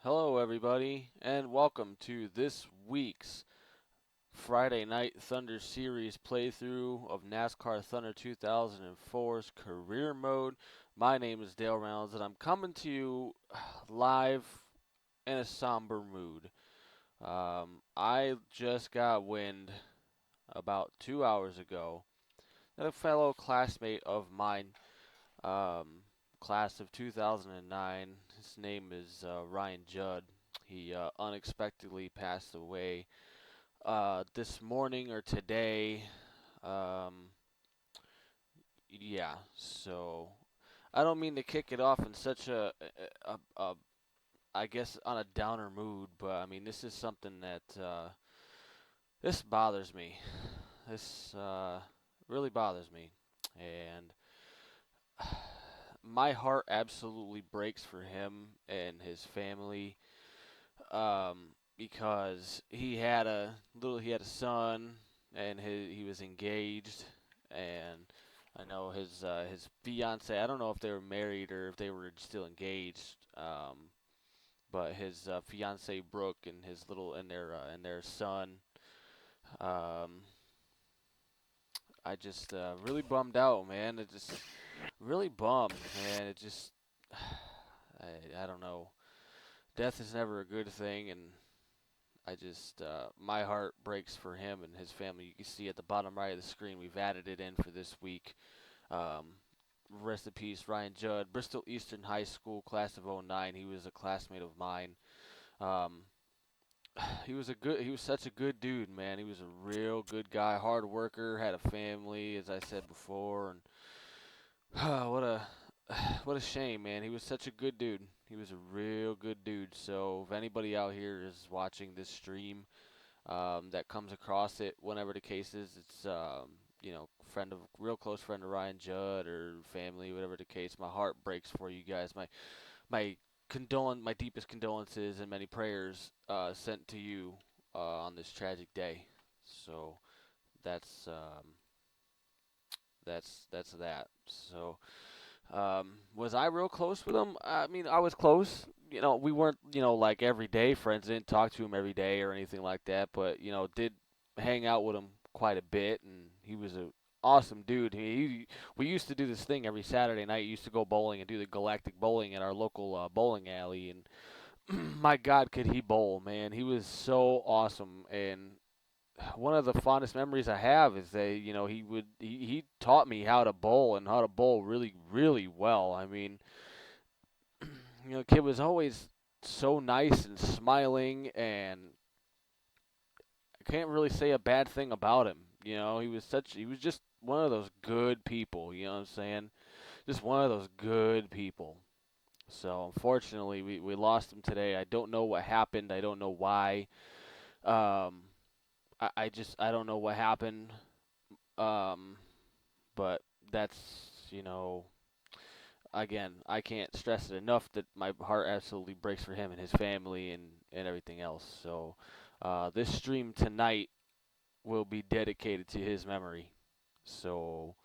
Hello, everybody, and welcome to this week's Friday Night Thunder Series playthrough of NASCAR Thunder 2004's Career Mode. My name is Dale Reynolds, and I'm coming to you live in a somber mood. I just got wind about 2 hours ago that a fellow classmate of mine, um, class of 2009, his name is Ryan Judd. He unexpectedly passed away this morning or today. Um, yeah, so I don't mean to kick it off in such a I guess on a downer mood, but I mean this is something that this bothers me. This really bothers me, and my heart absolutely breaks for him and his family. Because he had a son and he was engaged, and I know his fiance. I don't know if they were married or if they were still engaged. But his fiance Brooke and his little and their son. Um, I just really bummed out, man. It just really bummed, man. It just I don't know. Death is never a good thing, and I just, my heart breaks for him and his family. You can see at the bottom right of the screen, we've added it in for this week. Um, Rest in peace, Ryan Judd, Bristol Eastern High School, class of '09. He was a classmate of mine. Um, he was such a good dude, man. He was a real good guy, hard worker, had a family, as I said before, and what a what a shame, man. He was such a good dude. He was a real good dude. So if anybody out here is watching this stream, that comes across it, whenever the case is, it's friend of real close friend of Ryan Judd or family, whatever the case. My heart breaks for you guys. My my deepest condolences and many prayers sent to you on this tragic day. So that's that's that. So was I real close with him? I mean, I was close. We weren't, like every day friends. I didn't talk to him every day or anything like that, but did hang out with him quite a bit, and he was a awesome dude. We used to do this thing every Saturday night. We used to go bowling and do the galactic bowling at our local bowling alley, and my God, could he bowl, man? He was so awesome, and one of the fondest memories I have is that he taught me how to bowl and how to bowl really well. I mean, kid was always so nice and smiling, and I can't really say a bad thing about him. He was just one of those good people. You know what I'm saying? Just one of those good people. So unfortunately, we lost him today. I don't know what happened. I don't know why. Um, I don't know what happened. Um, but that's, again, I can't stress it enough that my heart absolutely breaks for him and his family and everything else. So, this stream tonight will be dedicated to his memory. So,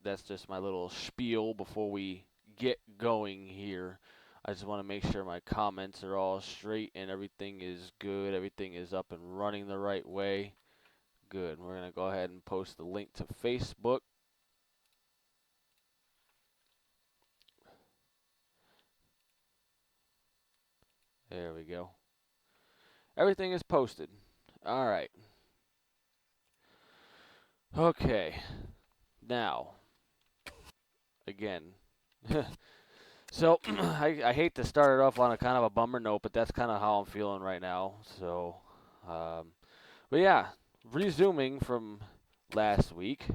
that's just my little spiel before we get going here. I just want to make sure my comments are all straight and everything is good. Everything is up and running the right way. Good. We're going to go ahead and post the link to Facebook. There we go. Everything is posted. All right. Okay. Now, again. So, I hate to start it off on a kind of a bummer note, but that's kind of how I'm feeling right now. So, um, but yeah, resuming from last week.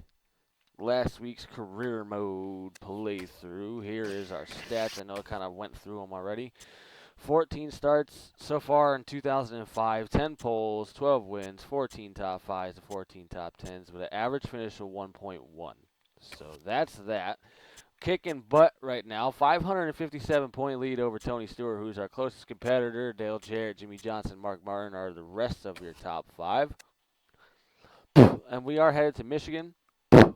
Last week's career mode playthrough. Here is our stats. I know I kind of went through them already. 14 starts so far in 2005, 10 poles, 12 wins, 14 top 5s, and 14 top 10s with an average finish of 1.1. So that's that. Kicking butt right now. 557-point lead over Tony Stewart, who's our closest competitor. Dale Jarrett, Jimmy Johnson, Mark Martin are the rest of your top 5. And we are headed to Michigan,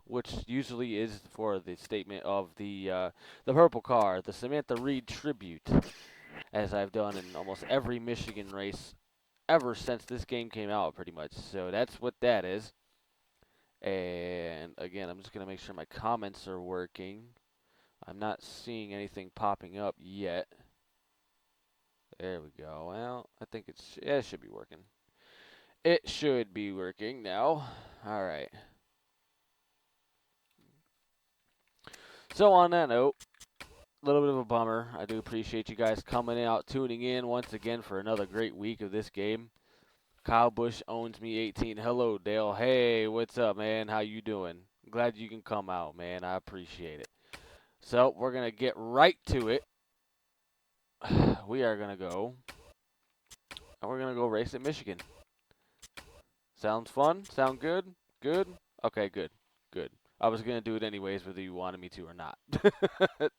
which usually is for the statement of the Purple Car, the Samantha Reed tribute. as I've done in almost every Michigan race ever since this game came out, pretty much. So that's what that is. And again, I'm just going to make sure my comments are working. I'm not seeing anything popping up yet. There we go. Well, I think it should be working. It should be working now. All right. So on that note, a little bit of a bummer. I do appreciate you guys coming out, tuning in once again for another great week of this game. Kyle Busch owns me 18. Hello, Dale. Hey, what's up, man? How you doing? Glad you can come out, man. I appreciate it. So we're going to get right to it. We are going to go. And we're going to go race at Michigan. Sounds fun? Sound good? Good? Okay, good. Good. I was going to do it anyways, whether you wanted me to or not.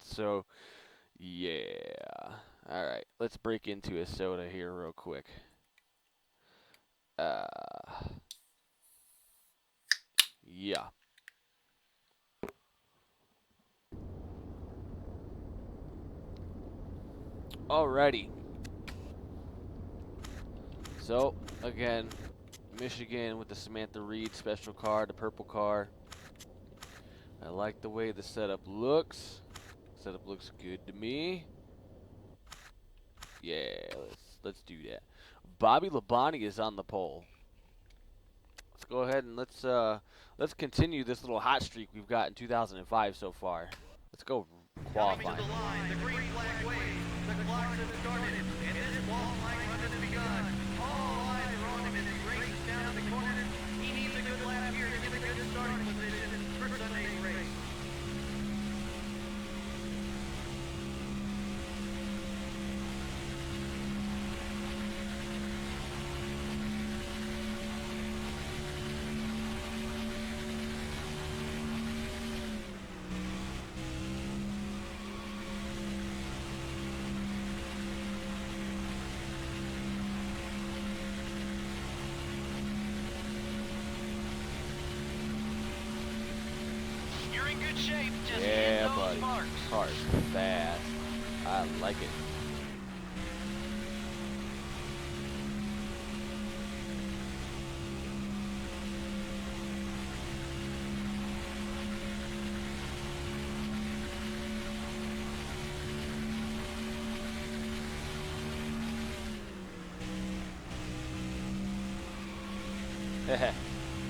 So, yeah. All right. Let's break into a soda here real quick. Yeah. Alrighty. So, again, Michigan with the Samantha Reed special car, the purple car. I like the way the setup looks. Setup looks good to me. Yeah, let's do that. Bobby Labonte is on the pole. Let's go ahead and let's continue this little hot streak we've got in 2005 so far. Let's go qualifying. Coming to the line, the green flag waves, the clocks have started, and this qualifying run has begun. All eyes are on him as he races down the corner. He needs a good lap here to get a good starting position for Sunday's race. You're in good shape. Just Yeah, those buddy. marks. Car's fast. I like it.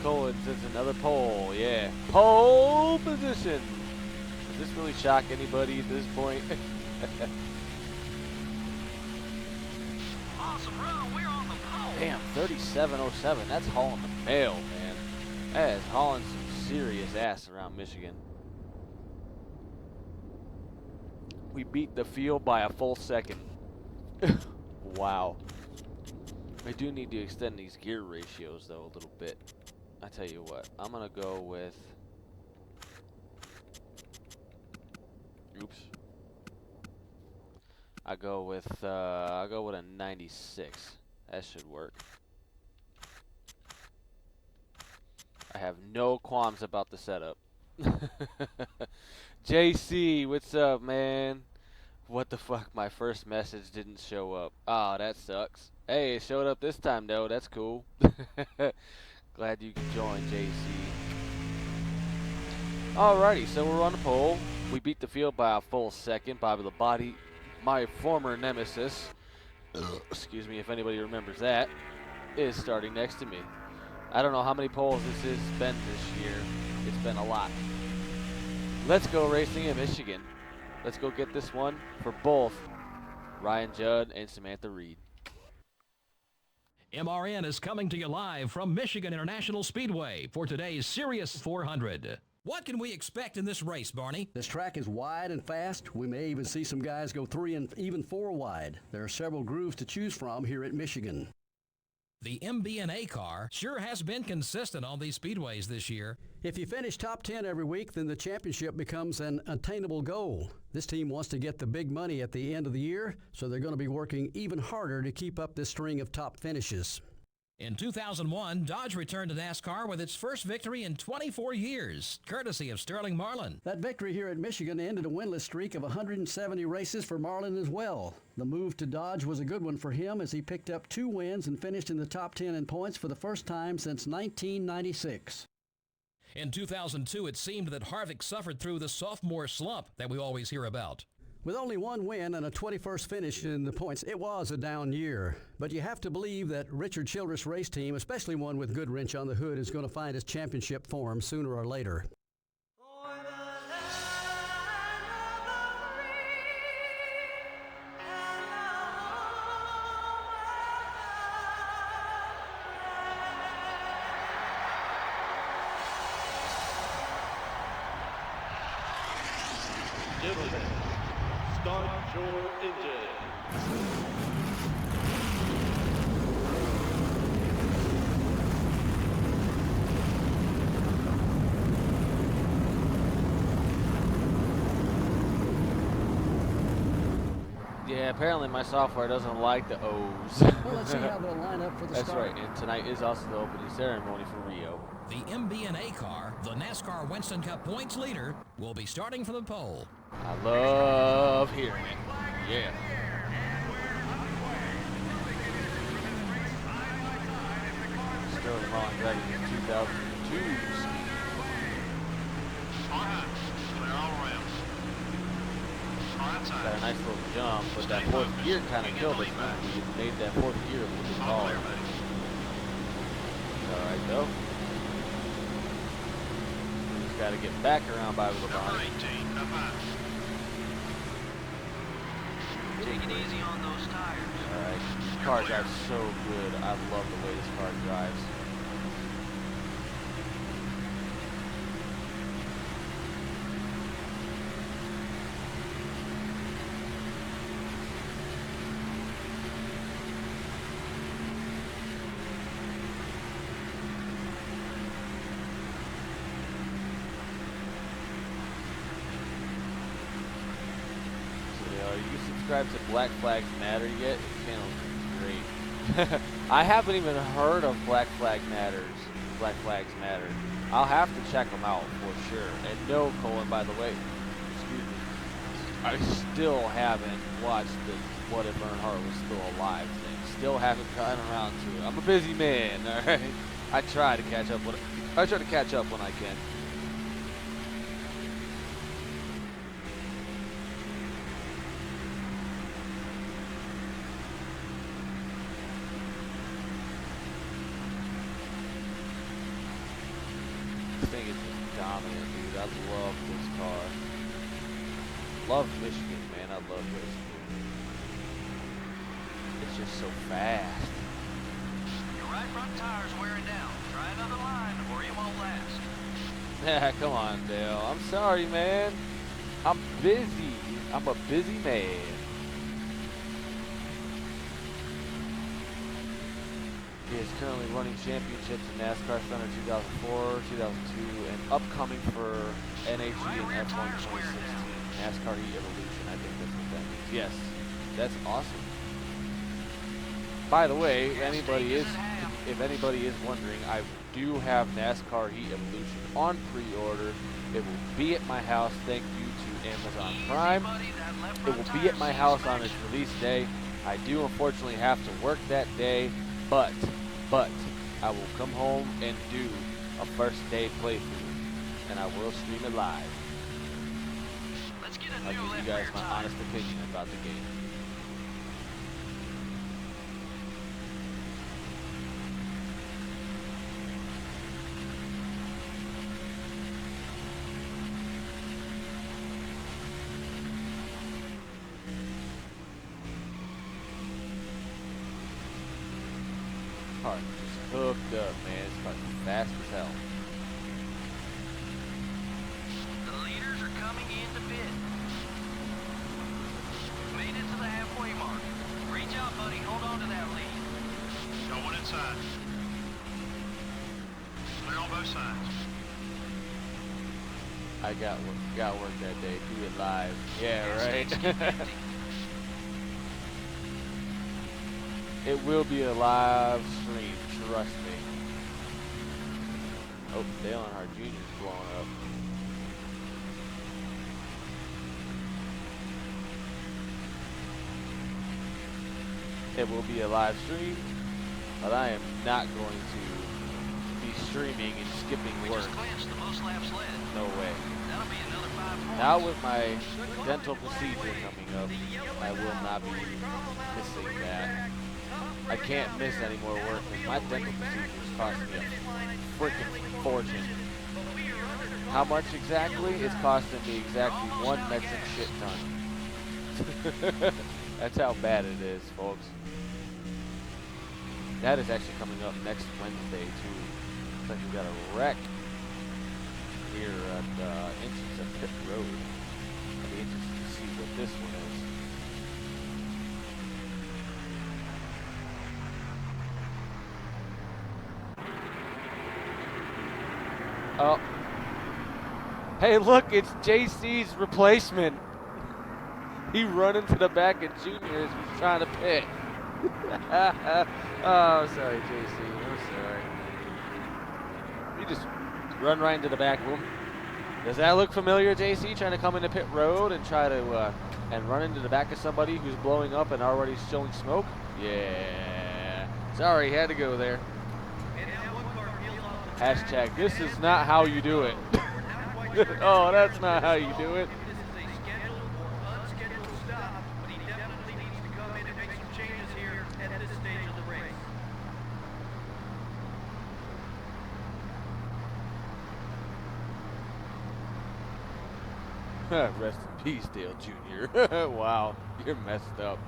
Collins is another pole, yeah. Pole position. Does this really shock anybody at this point? Awesome run. We're on the pole. Damn, 37.07. That's hauling the mail, man. That is hauling some serious ass around Michigan. We beat the field by a full second. Wow. I do need to extend these gear ratios, though, a little bit. I tell you what, I'm going to go with... Oops. I'll go with a 96. That should work. I have no qualms about the setup. JC, what's up, man? What the fuck? My first message didn't show up. Oh, that sucks. Hey, it showed up this time, though. That's cool. Glad you could join, JC. Alrighty, so we're on the pole. We beat the field by a full second. Bobby Labonte, my former nemesis, excuse me if anybody remembers that, is starting next to me. I don't know how many poles this has been this year. It's been a lot. Let's go racing in Michigan. Let's go get this one for both Ryan Judd and Samantha Reed. MRN is coming to you live from Michigan International Speedway for today's Sirius 400. What can we expect in this race, Barney? This track is wide and fast. We may even see some guys go 3 and even 4 wide. There are several grooves to choose from here at Michigan. The MBNA car sure has been consistent on these speedways this year. If you finish top 10 every week, then the championship becomes an attainable goal. This team wants to get the big money at the end of the year, so they're going to be working even harder to keep up this string of top finishes. In 2001, Dodge returned to NASCAR with its first victory in 24 years, courtesy of Sterling Marlin. That victory here at Michigan ended a winless streak of 170 races for Marlin as well. The move to Dodge was a good one for him as he picked up 2 wins and finished in the top 10 in points for the first time since 1996. In 2002, it seemed that Harvick suffered through the sophomore slump that we always hear about. With only 1 win and a 21st finish in the points, it was a down year. But you have to believe that Richard Childress' race team, especially one with Goodwrench on the hood, is going to find its championship form sooner or later. Gentlemen, start your engine. Yeah, apparently my software doesn't like the O's. Well, let's see how they'll line up for the That's start. right, and tonight is also the opening ceremony for Rio. The MBNA car, the NASCAR Winston Cup points leader, will be starting from the pole. I love hearing it. Yeah. Sterling Marlin driving his 2002 Speed. Got a nice little jump, but that 4th gear kind of killed us, man. We made that 4th gear a little bit taller. Alright, though. We just got to get back around by the line. Take it easy on those tires. Alright, this car drives so good. I love the way this car drives. Are you subscribed to Black Flags Matter yet? His channel is great. I haven't even heard of Black Flags Matter. I'll have to check them out for sure. And no, Colin, by the way, excuse me, I still haven't watched the What If Earnhardt Was Still Alive thing. Still haven't gotten around to it. I'm a busy man, alright? I try to catch up when I can. This thing is just dominant, dude. I love this car. Love Michigan, man. I love Michigan. It's just so fast. Your right front tire's wearing down. Try another line or you won't last. Yeah, come on, Dale. I'm sorry, man. I'm busy. I'm a busy man. He is currently running championships in NASCAR Thunder 2004, 2002, and upcoming for NHE and F1 2016. NASCAR Heat Evolution, I think that's what that means. Yes, that's awesome. By the way, if anybody is wondering, I do have NASCAR Heat Evolution on pre-order. It will be at my house. Thank you to Amazon Prime. It will be at my house on its release day. I do unfortunately have to work that day, but I will come home and do a first day playthrough, and I will stream it live. I'll give you guys my honest opinion about the game. Car just hooked up, man. This car's fast as hell. The leaders are coming into pit. Made it to the halfway mark. Reach out, buddy. Hold on to that lead. Going inside. Clear on both sides. I got work that day. Do it live. Yeah, right. It will be a live stream. Trust me. Oh, Dale Earnhardt Jr. is blowing up. It will be a live stream, but I am not going to be streaming and skipping work. No way. Now with my dental procedure coming up, I will not be missing that. I can't miss any more work because my dental procedure is costing me a freaking fortune. How much exactly? It's costing me exactly 1 metric shit ton. That's how bad it is, folks. That is actually coming up next Wednesday too. Looks like we got a wreck here at entrance of Pit Road. I'll be interested to see what this one is. Oh. Hey, look, it's JC's replacement. He run into the back of Junior as he's trying to pit. Oh, sorry, JC. I'm sorry. You just run right into the back room. Does that look familiar, JC? Trying to come into pit road and try to and run into the back of somebody who's blowing up and already showing smoke? Yeah. Sorry, had to go there. Hashtag, this is not how you do it. Oh, that's not how you do it. Rest in peace, Dale Jr. Wow, you're messed up.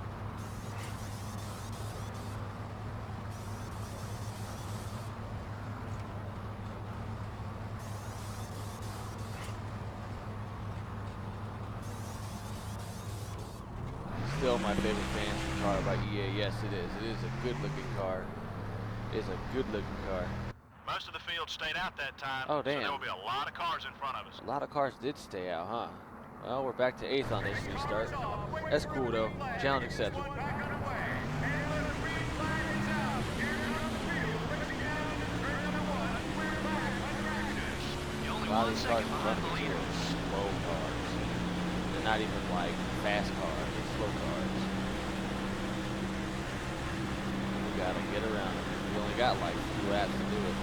Still my favorite fancy car by EA. Yes, it is. It is a good-looking car. It is a good-looking car. Most of the field stayed out that time. Oh, damn. So there will be a lot of cars in front of us. A lot of cars did stay out, huh? Well, we're back to 8th on this restart. That's cool, though. Challenge accepted. A lot of these cars are running here are slow cars. They're not even like fast cars, they're slow cars. We gotta get around them. We only got like 2 laps to do it.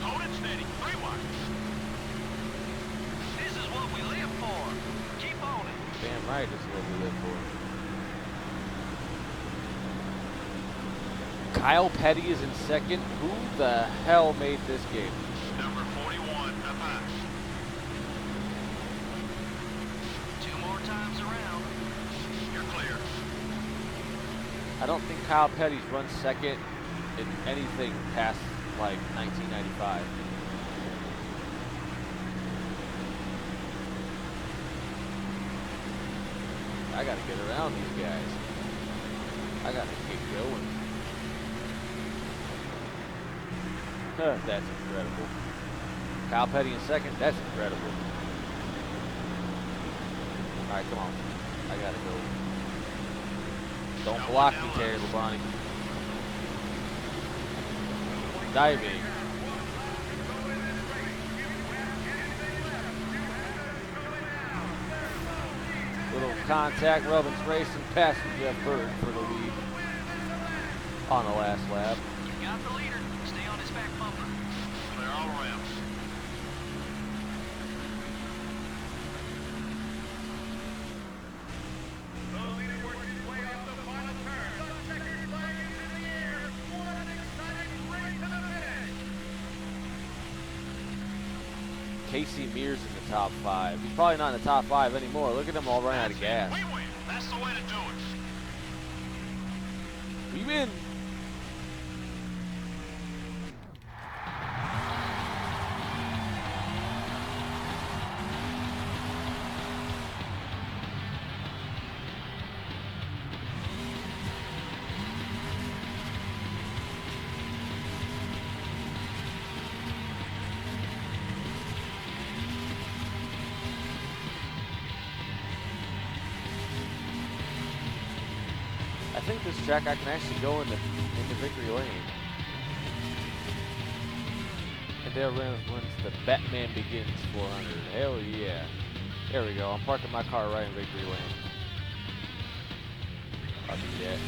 Hold it steady, 3 wide. This is what we live for. Keep on it. Damn right, this is what we live for. Kyle Petty is in second. Who the hell made this game? Number 41 up high. 2 more times around. You're clear. I don't think Kyle Petty's run second in anything past like 1995. I gotta get around these guys. I gotta get going. That's incredible. Kyle Petty in second. That's incredible. All right, come on. I gotta go. Don't block me, Terry Labonte. Diving. Little contact. Robbins racing past Jeff Bird for the lead on the last lap. You got the leader. Stay on his back bumper. Clear all around. Casey Mears in the top 5. He's probably not in the top 5 anymore. Look at them all running out of gas. We win. That's the way to do it. We win. I think this track I can actually go into victory lane. And there runs the Batman Begins 400. Hell yeah. There we go. I'm parking my car right in victory lane. I'll do that.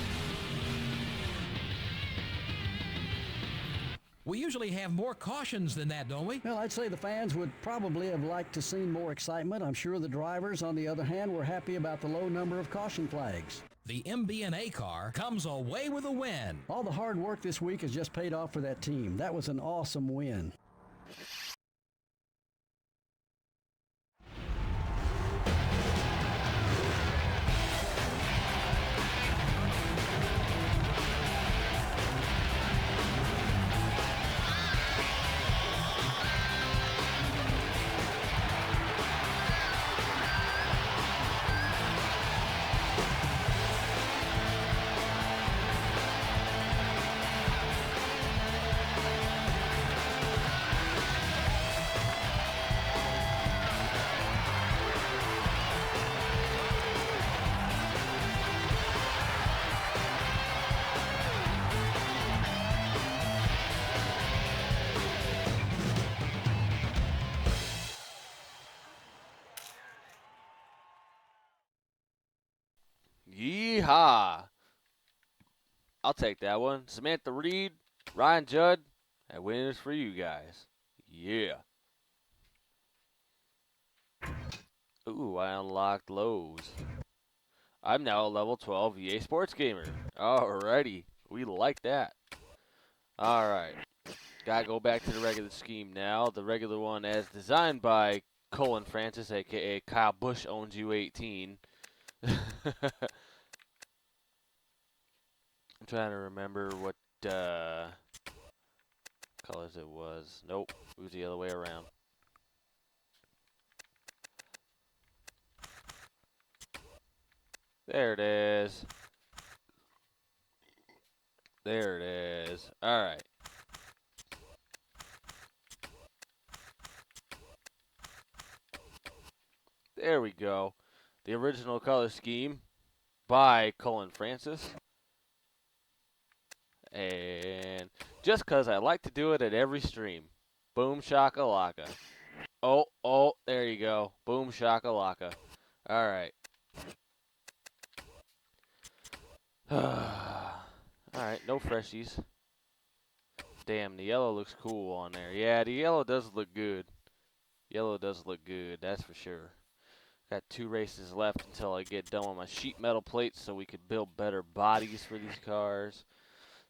We usually have more cautions than that, don't we? Well, I'd say the fans would probably have liked to seen more excitement. I'm sure the drivers, on the other hand, were happy about the low number of caution flags. The MBNA car comes away with a win. All the hard work this week has just paid off for that team. That was an awesome win. Yeehaw! I'll take that one. Samantha Reed, Ryan Judd, that win is for you guys. Yeah. Ooh, I unlocked Lowe's. I'm now a level 12 EA Sports Gamer. Alrighty. We like that. Alright. Gotta go back to the regular scheme now. The regular one as designed by Colin Francis, a.k.a. Kyle Busch owns you 18. I'm trying to remember what colors it was. Nope, it was the other way around. There it is. There it is. Alright. There we go. The original color scheme by Colin Francis. And just because I like to do it at every stream. Boom shakalaka. Oh, there you go. Boom shakalaka. Alright. Alright, no freshies. Damn, the yellow looks cool on there. Yeah, the yellow does look good. Yellow does look good, that's for sure. Got 2 races left until I get done with my sheet metal plates so we could build better bodies for these cars.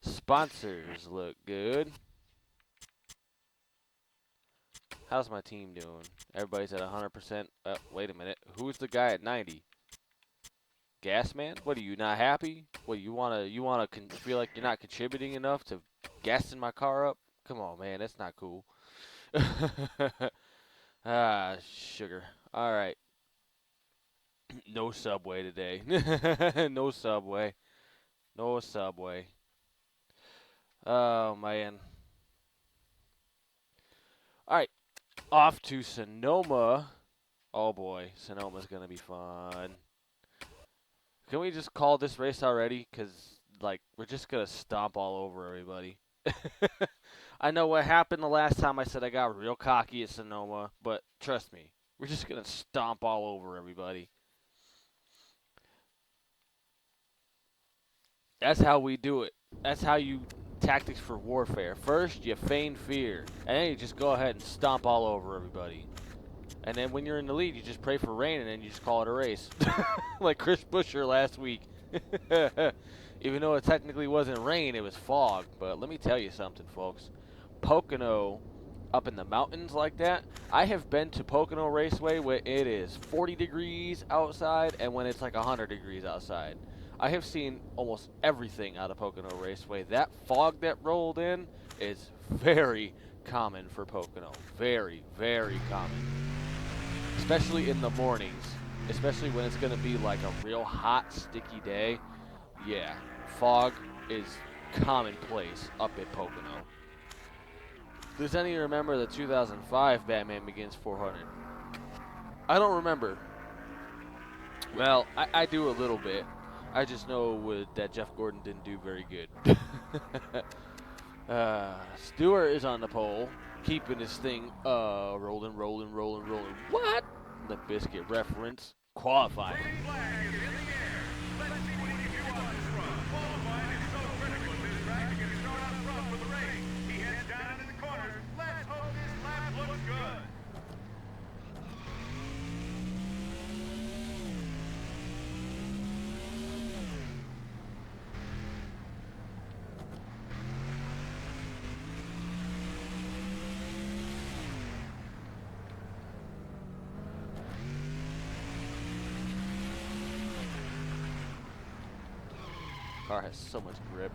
Sponsors look good. How's my team doing? Everybody's at 100%. Wait a minute. Who's the guy at 90? Gasman? What, are you not happy? What, you wanna feel like you're not contributing enough to gassing my car up? Come on, man. That's not cool. Ah, sugar. All right. No Subway today. No Subway. No Subway. Oh, man. All right. Off to Sonoma. Oh, boy. Sonoma's going to be fun. Can we just call this race already? Because, like, we're just going to stomp all over everybody. I know what happened the last time I said I got real cocky at Sonoma, but trust me, we're just going to stomp all over everybody. That's how we do it. That's how you tactics for warfare. First, you feign fear, and then you just go ahead and stomp all over everybody. And then when you're in the lead, you just pray for rain, and then you just call it a race. Like Chris Buescher last week. Even though it technically wasn't rain, it was fog. But let me tell you something, folks. Pocono, up in the mountains like that, I have been to Pocono Raceway where it is 40 degrees outside and when it's like 100 degrees outside. I have seen almost everything out of Pocono Raceway. That fog that rolled in is very common for Pocono. Very, very common. Especially in the mornings. Especially when it's going to be like a real hot, sticky day. Yeah, fog is commonplace up at Pocono. Does any remember the 2005 Batman Begins 400? I don't remember. Well, I do a little bit. I just know that Jeff Gordon didn't do very good. Stewart is on the pole, keeping his thing rolling. What? The Biscuit reference. Qualifying. Green flag is in the air. Let's see what he can do on this run. Qualifying is so critical in this track to get a start out front for the race. He heads down into the corners. Let's hope this lap looks good. Car has so much grip.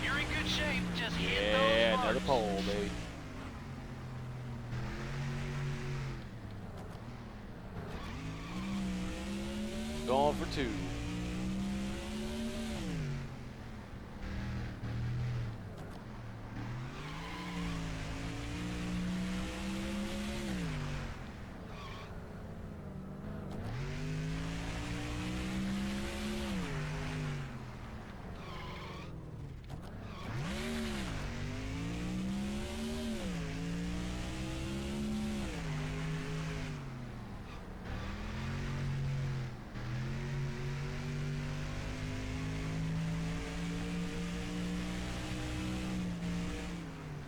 You're in good shape. Just hit Yeah, those another marks. pole, baby. Going for 2.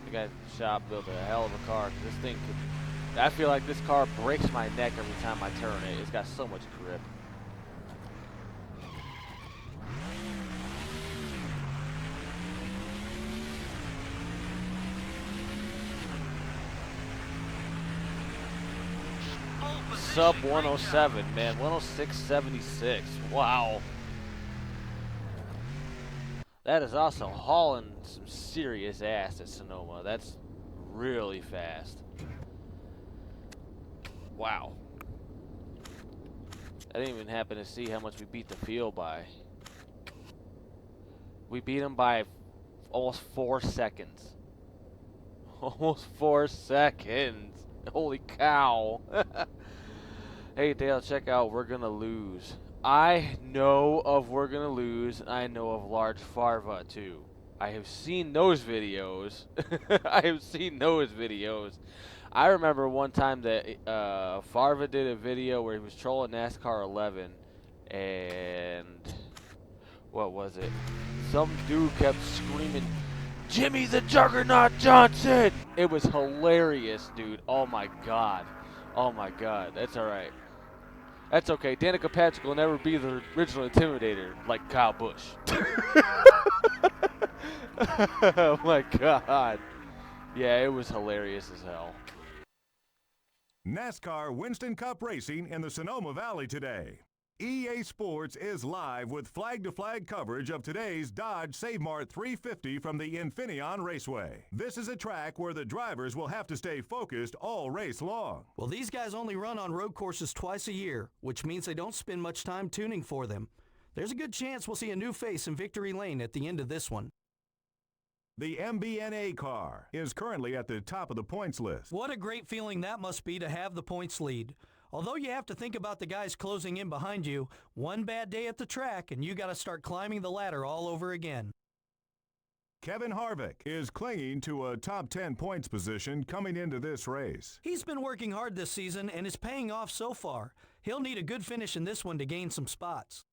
The guy at the shop built a hell of a car. 'Cause this thing could. I feel like this car breaks my neck every time I turn it. It's got so much grip. Pole position, Sub great 107, job. man. 106.76. Wow. That is also hauling some serious ass at Sonoma. That's really fast. Wow. I didn't even happen to see how much we beat the field by. We beat them by almost 4 seconds. Almost 4 seconds. Holy cow. Hey Dale, check out We're Gonna Lose. I know of We're Gonna Lose, and I know of Large Farva too. I have seen those videos. I have seen those videos. I remember one time that Farva did a video where he was trolling NASCAR 11, and what was it? Some dude kept screaming, "Jimmy the Juggernaut Johnson!" It was hilarious, dude. Oh my god. Oh my god. That's alright. That's okay. Danica Patrick will never be the original Intimidator like Kyle Busch. Oh my god. Yeah, it was hilarious as hell. NASCAR Winston Cup Racing in the Sonoma Valley today. EA Sports is live with flag-to-flag coverage of today's Dodge Save Mart 350 from the Infineon Raceway. This is a track where the drivers will have to stay focused all race long. Well, these guys only run on road courses twice a year, which means they don't spend much time tuning for them. There's a good chance we'll see a new face in Victory Lane at the end of this one. The MBNA car is currently at the top of the points list. What a great feeling that must be to have the points lead. Although you have to think about the guys closing in behind you, one bad day at the track and you got to start climbing the ladder all over again. Kevin Harvick is clinging to a top 10 points position coming into this race. He's been working hard this season and is paying off so far. He'll need a good finish in this one to gain some spots.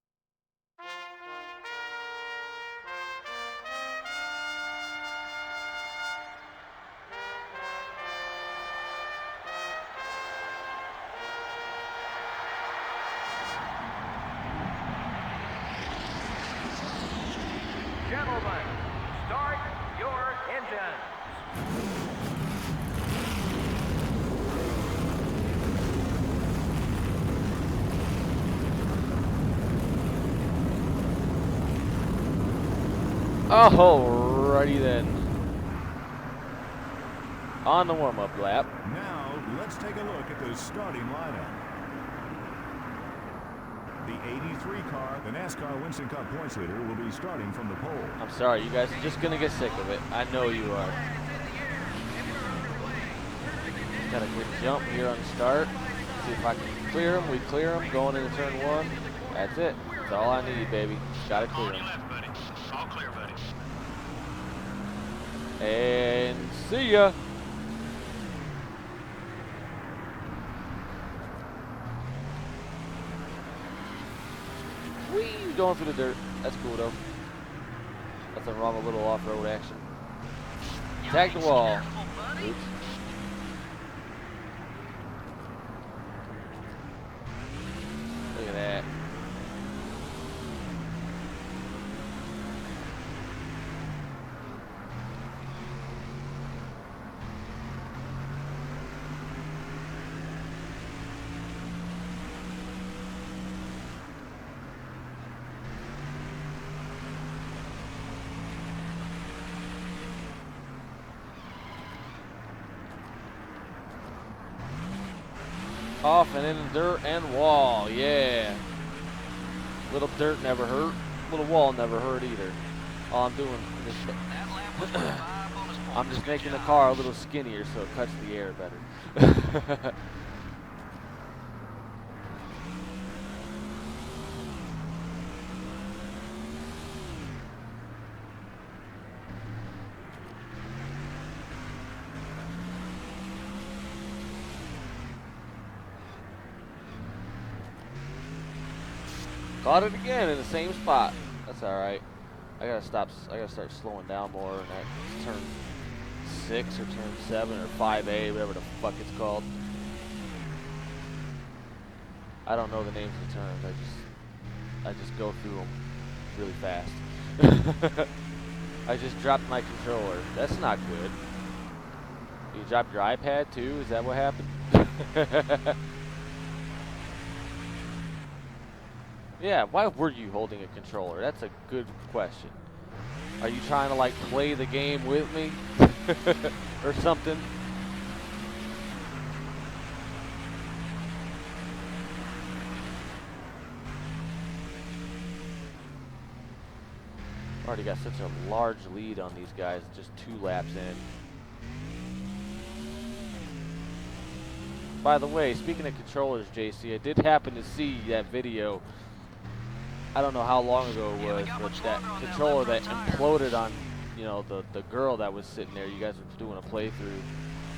Gentlemen, start your engines. Alrighty then. On the warm-up lap. Now, let's take a look at the starting lineup. The 83 car, the NASCAR Winston Cup points leader, will be starting from the pole. I'm sorry, you guys are just going to get sick of it. I know you are. Got a good jump here on the start. See if I can clear him. We clear him going into turn 1. That's it. That's all I need, baby. Got to clear On your him. left, buddy. All clear, buddy. And see ya. Whee! Going through the dirt. That's cool though. Nothing wrong with a little off-road action. Tag the wall. Oops. Look at that. Off and in the dirt and wall, yeah. Little dirt never hurt, little wall never hurt either. All I'm doing is I'm just making the car a little skinnier so it cuts the air better. Caught it again in the same spot. That's all right. I gotta start slowing down more in that turn 6 or turn 7 or 5A, whatever the fuck it's called. I don't know the names of the turns. I just go through them really fast. I just dropped my controller. That's not good. You dropped your iPad too? Is that what happened? Yeah, why were you holding a controller? That's a good question. Are you trying to like play the game with me? Or something? Already got such a large lead on these guys, just 2 laps in. By the way, speaking of controllers, JC, I did happen to see that video. I don't know how long ago it was, but that controller that imploded on, you know, the girl that was sitting there. You guys were doing a playthrough.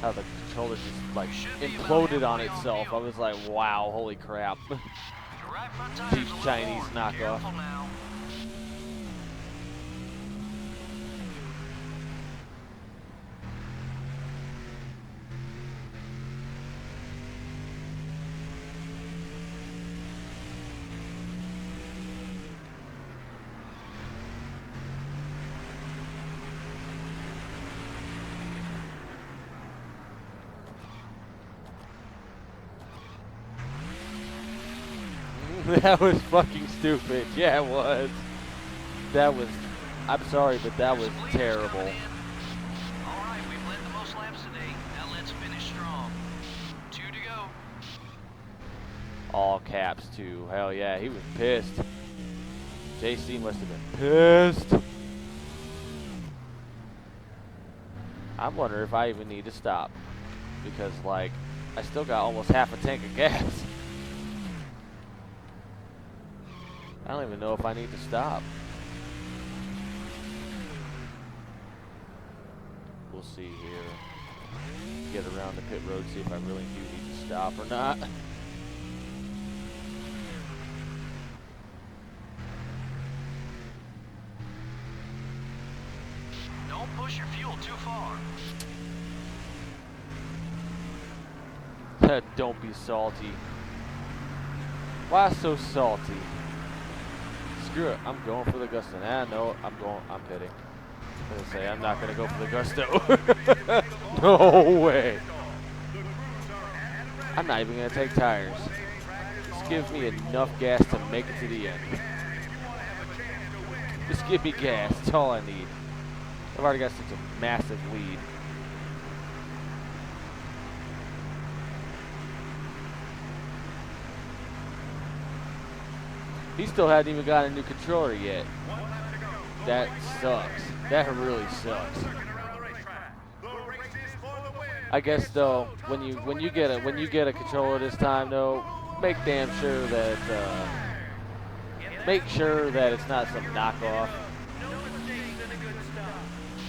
How the controller just like imploded on itself. I was like, wow, holy crap. Cheap Chinese knockoff. That was fucking stupid. Yeah, it was. That was, I'm sorry, but that was terrible. All right, we've led the most laps today. Now let's finish strong. 2 to go. All caps too. Hell yeah, he was pissed. JC must have been pissed. I'm wondering if I even need to stop. Because, like, I still got almost half a tank of gas. I don't even know if I need to stop. We'll see here. Get around the pit road, see if I really do need to stop or not. Don't push your fuel too far. Don't be salty. Why so salty? Screw it, I'm going for the gusto. Nah, no, I'm pitting. I was gonna say, I'm not gonna go for the gusto. No way. I'm not even gonna take tires. Just give me enough gas to make it to the end. Just give me gas. That's all I need. I've already got such a massive lead. He still hadn't even got a new controller yet. That sucks. That really sucks. I guess though, when you get a controller this time though, make damn sure that it's not some knockoff.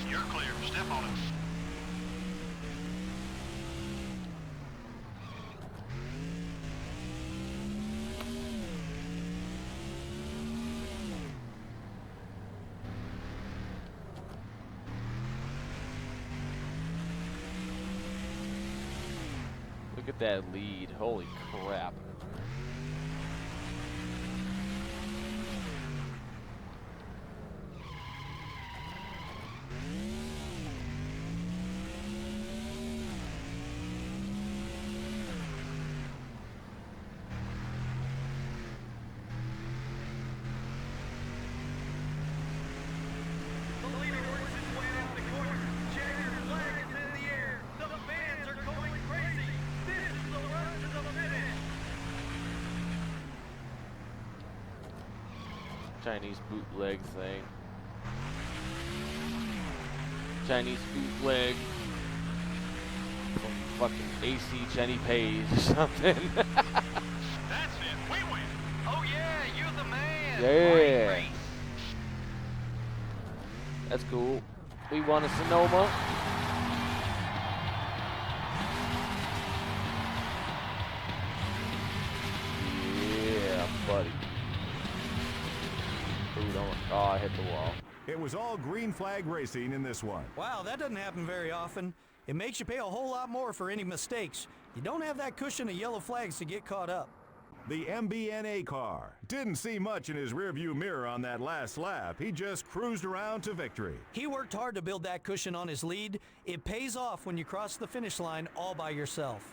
You're clear. Step on it. Look at that lead. Holy crap. The leader works his way off the corner. Checkered flag is in the air. The fans are going crazy. This is the run to the finish. Chinese bootleg thing. Chinese bootleg. From fucking AC Jenny Pays or something. That's it. We win. Oh yeah, you're the man. Yeah. Great race. That's cool. We won a Sonoma. Yeah, buddy. Ooh, don't. Oh, I hit the wall. It was all green flag racing in this one. Wow, that doesn't happen very often. It makes you pay a whole lot more for any mistakes. You don't have that cushion of yellow flags to get caught up. The MBNA car didn't see much in his rearview mirror on that last lap. He just cruised around to victory. He worked hard to build that cushion on his lead. It pays off when you cross the finish line all by yourself.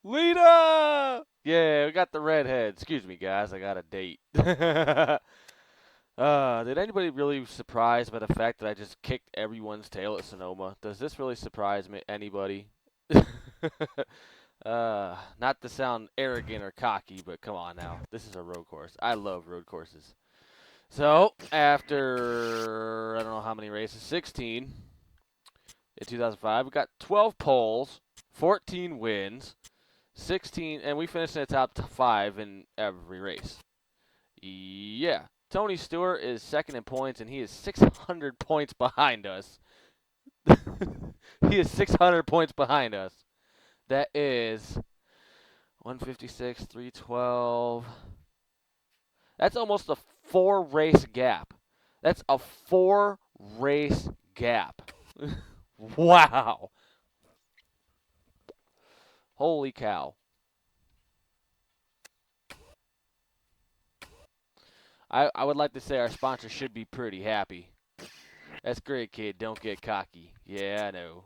Lita! Yeah, we got the redhead. Excuse me, guys. I got a date. Did anybody really surprised by the fact that I just kicked everyone's tail at Sonoma? Does this really surprise me? Anybody? Not to sound arrogant or cocky, but come on now. This is a road course. I love road courses. So, after, I don't know how many races, 16 in 2005, we got 12 poles, 14 wins, 16, and we finished in the top 5 in every race. Yeah. Tony Stewart is second in points, and he is 600 points behind us. He is 600 points behind us. That is 156, 312. That's almost a 4-race gap. That's a 4-race gap. Wow. Holy cow. I would like to say our sponsor should be pretty happy. That's great, kid. Don't get cocky. Yeah, I know.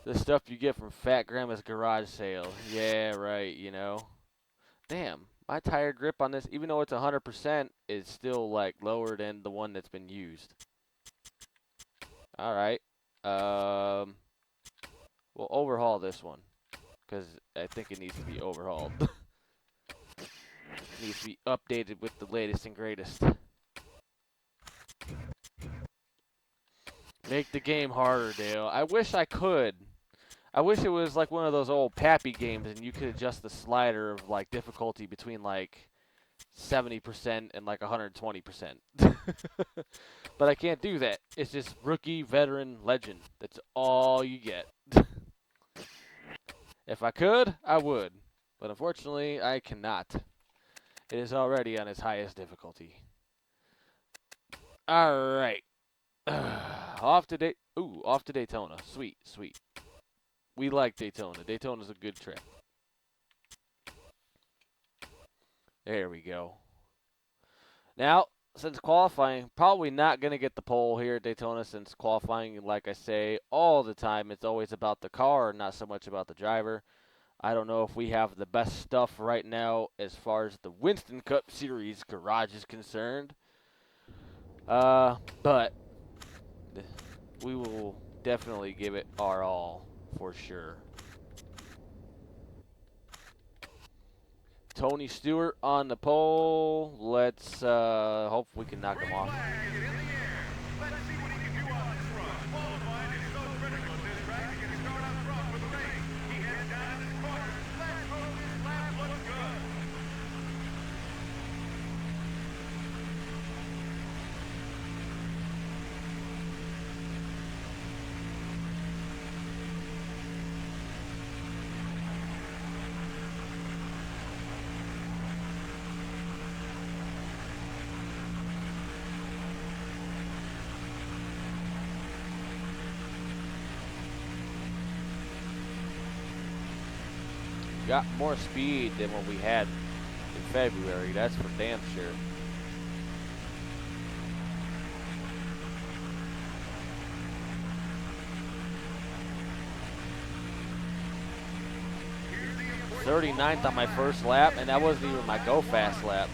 The stuff you get from Fat Grandma's garage sale. Yeah, right, you know. Damn, my tire grip on this, even though it's 100%, is still, like, lower than the one that's been used. All right. We'll overhaul this one, because I think it needs to be overhauled. Needs to be updated with the latest and greatest. Make the game harder, Dale. I wish I could. I wish it was like one of those old Pappy games and you could adjust the slider of like difficulty between like 70% and like 120%. But I can't do that. It's just rookie, veteran, legend. That's all you get. If I could, I would. But unfortunately, I cannot. It is already on its highest difficulty. All right. Off to Daytona. Sweet, sweet. We like Daytona. Daytona's a good track. There we go. Now, since qualifying, probably not going to get the pole here at Daytona, since qualifying, like I say all the time, it's always about the car, not so much about the driver. I don't know if we have the best stuff right now as far as the Winston Cup Series garage is concerned. But we will definitely give it our all for sure. Tony Stewart on the pole. Let's hope we can knock him off. Got more speed than what we had in February, that's for damn sure. .39th on my first lap, and that wasn't even my go fast lap.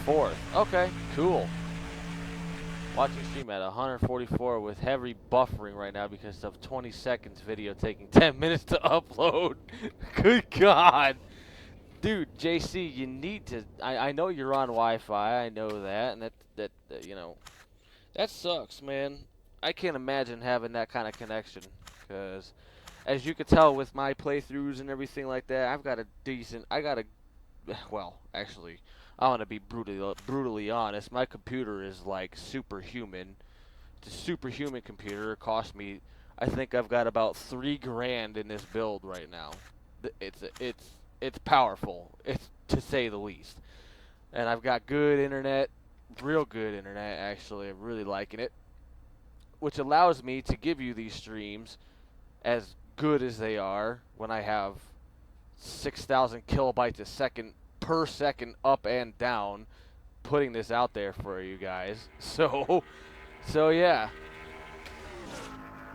Fourth. Okay, cool. Watching stream at 144 with heavy buffering right now because of 20 seconds video taking 10 minutes to upload. Good God. Dude, JC, you need to... I know you're on Wi-Fi. I know that. And that you know, that sucks, man. I can't imagine having that kind of connection. Because, as you can tell with my playthroughs and everything like that, I've got a decent... Well, actually... I want to be brutally honest. My computer is like superhuman. It's a superhuman computer. It cost me, I think I've got about $3 grand in this build right now. It's powerful. It's to say the least. And I've got good internet, real good internet actually. I'm really liking it, which allows me to give you these streams as good as they are when I have 6,000 kilobytes a second per second up and down, putting this out there for you guys. So yeah.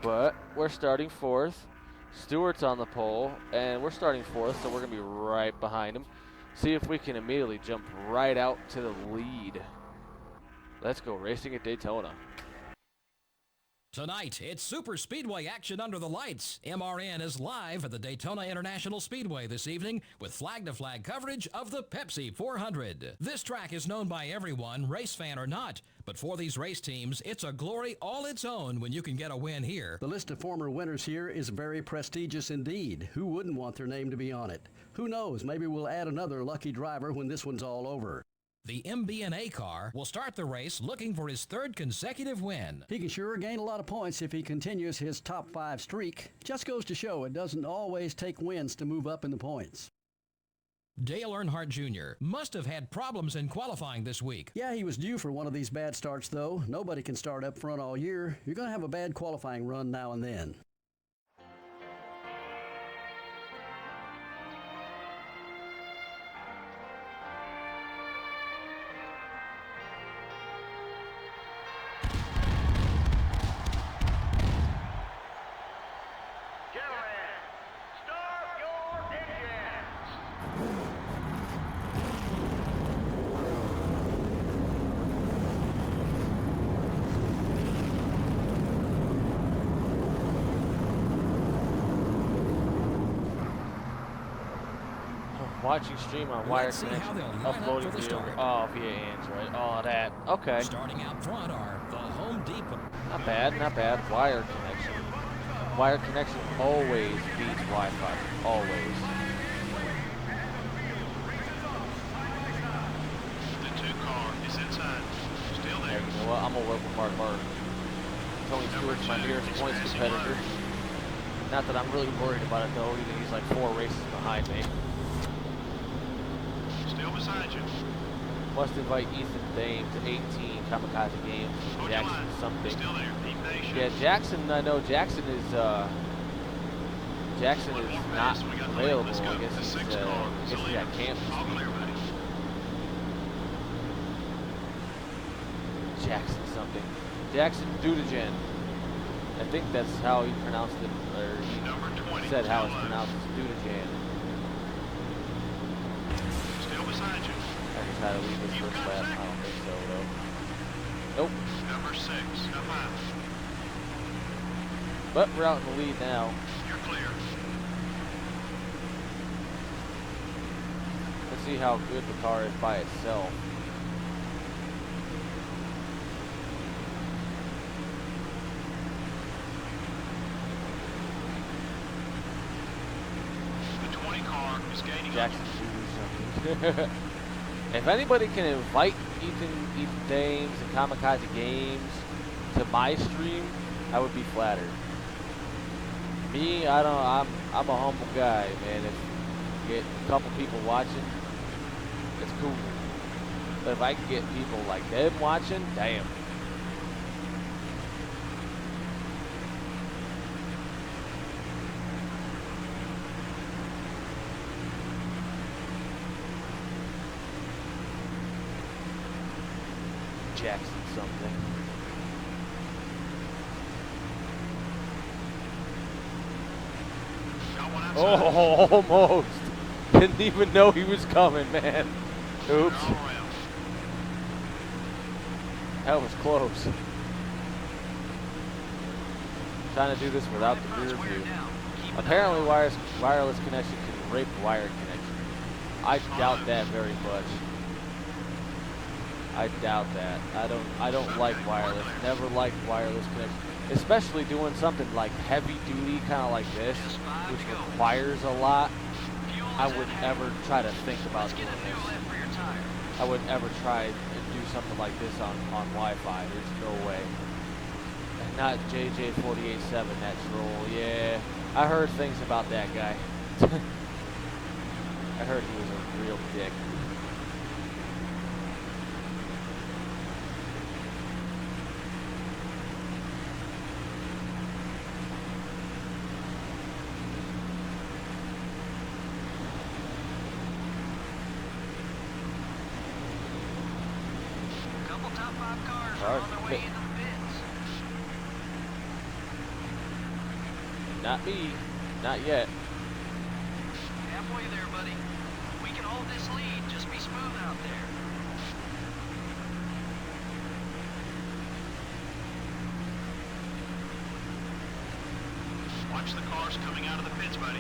But we're starting fourth. Stewart's on the pole, and we're starting fourth, so we're gonna be right behind him. See if we can immediately jump right out to the lead. Let's go racing at Daytona. Tonight, it's super speedway action under the lights. MRN is live at the Daytona International Speedway this evening with flag-to-flag coverage of the Pepsi 400. This track is known by everyone, race fan or not. But for these race teams, it's a glory all its own when you can get a win here. The list of former winners here is very prestigious indeed. Who wouldn't want their name to be on it? Who knows, maybe we'll add another lucky driver when this one's all over. The MB&A car will start the race looking for his third consecutive win. He can sure gain a lot of points if he continues his top 5 streak. Just goes to show it doesn't always take wins to move up in the points. Dale Earnhardt Jr. must have had problems in qualifying this week. Yeah, he was due for one of these bad starts, though. Nobody can start up front all year. You're going to have a bad qualifying run now and then. Watching stream on wire Let's see how connection. they'll line up Uploading for the video. start. Oh, via Android. Oh, that. Okay. Starting out front are the Home Depot. Not bad, not bad. Wire connection. Wire connection always beats Wi-Fi. Always. The 2 car is inside. Still Hey, there. you know what? I'm gonna work with Mark Martin. Tony Stewart's my nearest points competitor. Not that I'm really worried about it though, even he's like 4 races behind me. Still beside you. Must invite Ethan Dame to 18 Kamikaze games. Hold your Jackson line. something. Still there. Be patient. Yeah, Jackson. I know Jackson is not available. I guess he's at camp this All week. clear, buddy. Jackson something. Jackson Dudagen. I think that's how he pronounced it, or he Number 20. said how it's still low. pronounced. Dudagen. Still beside you. I just had to leave his first lap. I don't think so though. Nope. Number 6. Up high. But we're out in the lead now. You're clear. Let's see how good the car is by itself. The 20 car is gaining. Jackson do something. If anybody can invite Ethan Dames and Kamikaze Games to my stream, I would be flattered. Me, I'm a humble guy, man. If you get a couple people watching, it's cool. But if I can get people like them watching, damn. Jackson something. Got one outside. Oh, almost. Didn't even know he was coming, man. Oops. All around. That was close. Trying to do this without the rear view. Apparently wireless connection can rape wired connection. I doubt that very much. I doubt that. I don't like wireless. Never liked wireless connection. Especially doing something like heavy duty, kind of like this, which requires a lot. I would never try to think about doing this. I would never try to do something like this on Wi-Fi. There's no way. And not JJ487, that troll. Yeah, I heard things about that guy. I heard he was a real dick. Couple top 5 cars All are right, on their way pit. into the pits. Not me. Not yet. Halfway there, buddy. We can hold this lead. Just be smooth out there. Watch the cars coming out of the pits, buddy.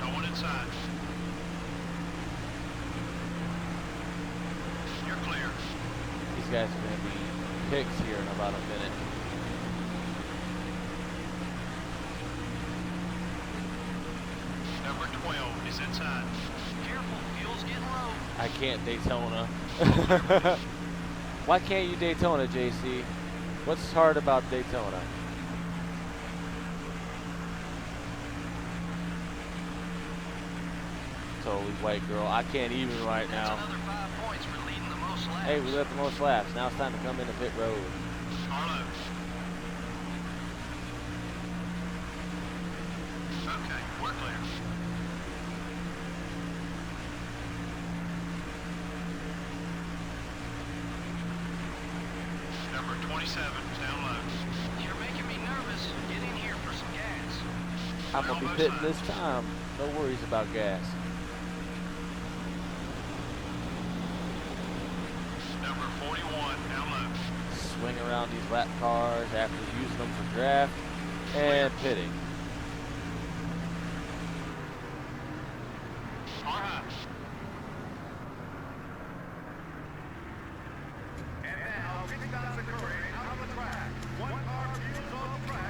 No one inside. You're clear. These guys are going to be picks here in about a minute. Number 12 is inside. Careful, fuel's getting low. I can't Daytona. Why can't you Daytona, JC? What's hard about Daytona? Totally white girl. I can't even right That's now. another 5 points for leading the most laps. Hey, we left the most laps. Now it's time to come into pit road. Carlo. Okay, we're clear. Number 27 is down low. You're making me nervous. Get in here for some gas. I'm going to be pitting this time. No worries about gas. Number 41 down low. Swing around these lap cars after using them for draft and pitting. Car high.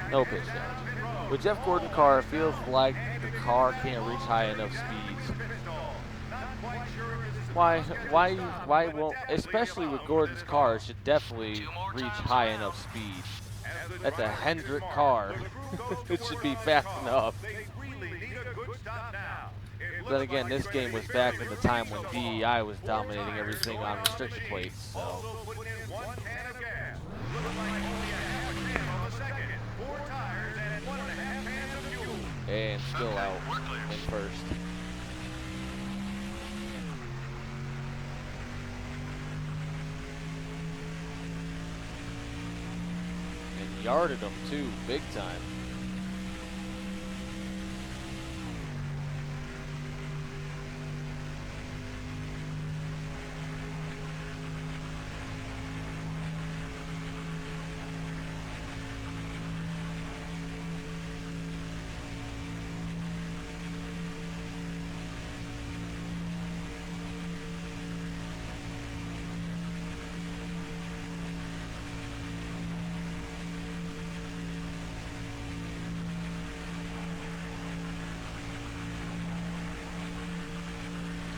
No pitch dodge. With Jeff Gordon car, it feels like the car can't reach high enough speeds. Why won't, especially with Gordon's car, it should definitely reach high enough speed. That's a Hendrick car. It should be fast enough. Then again, this game was back in the time when DEI was dominating everything on restriction plates, so. And still out in first. And yarded him too, big time.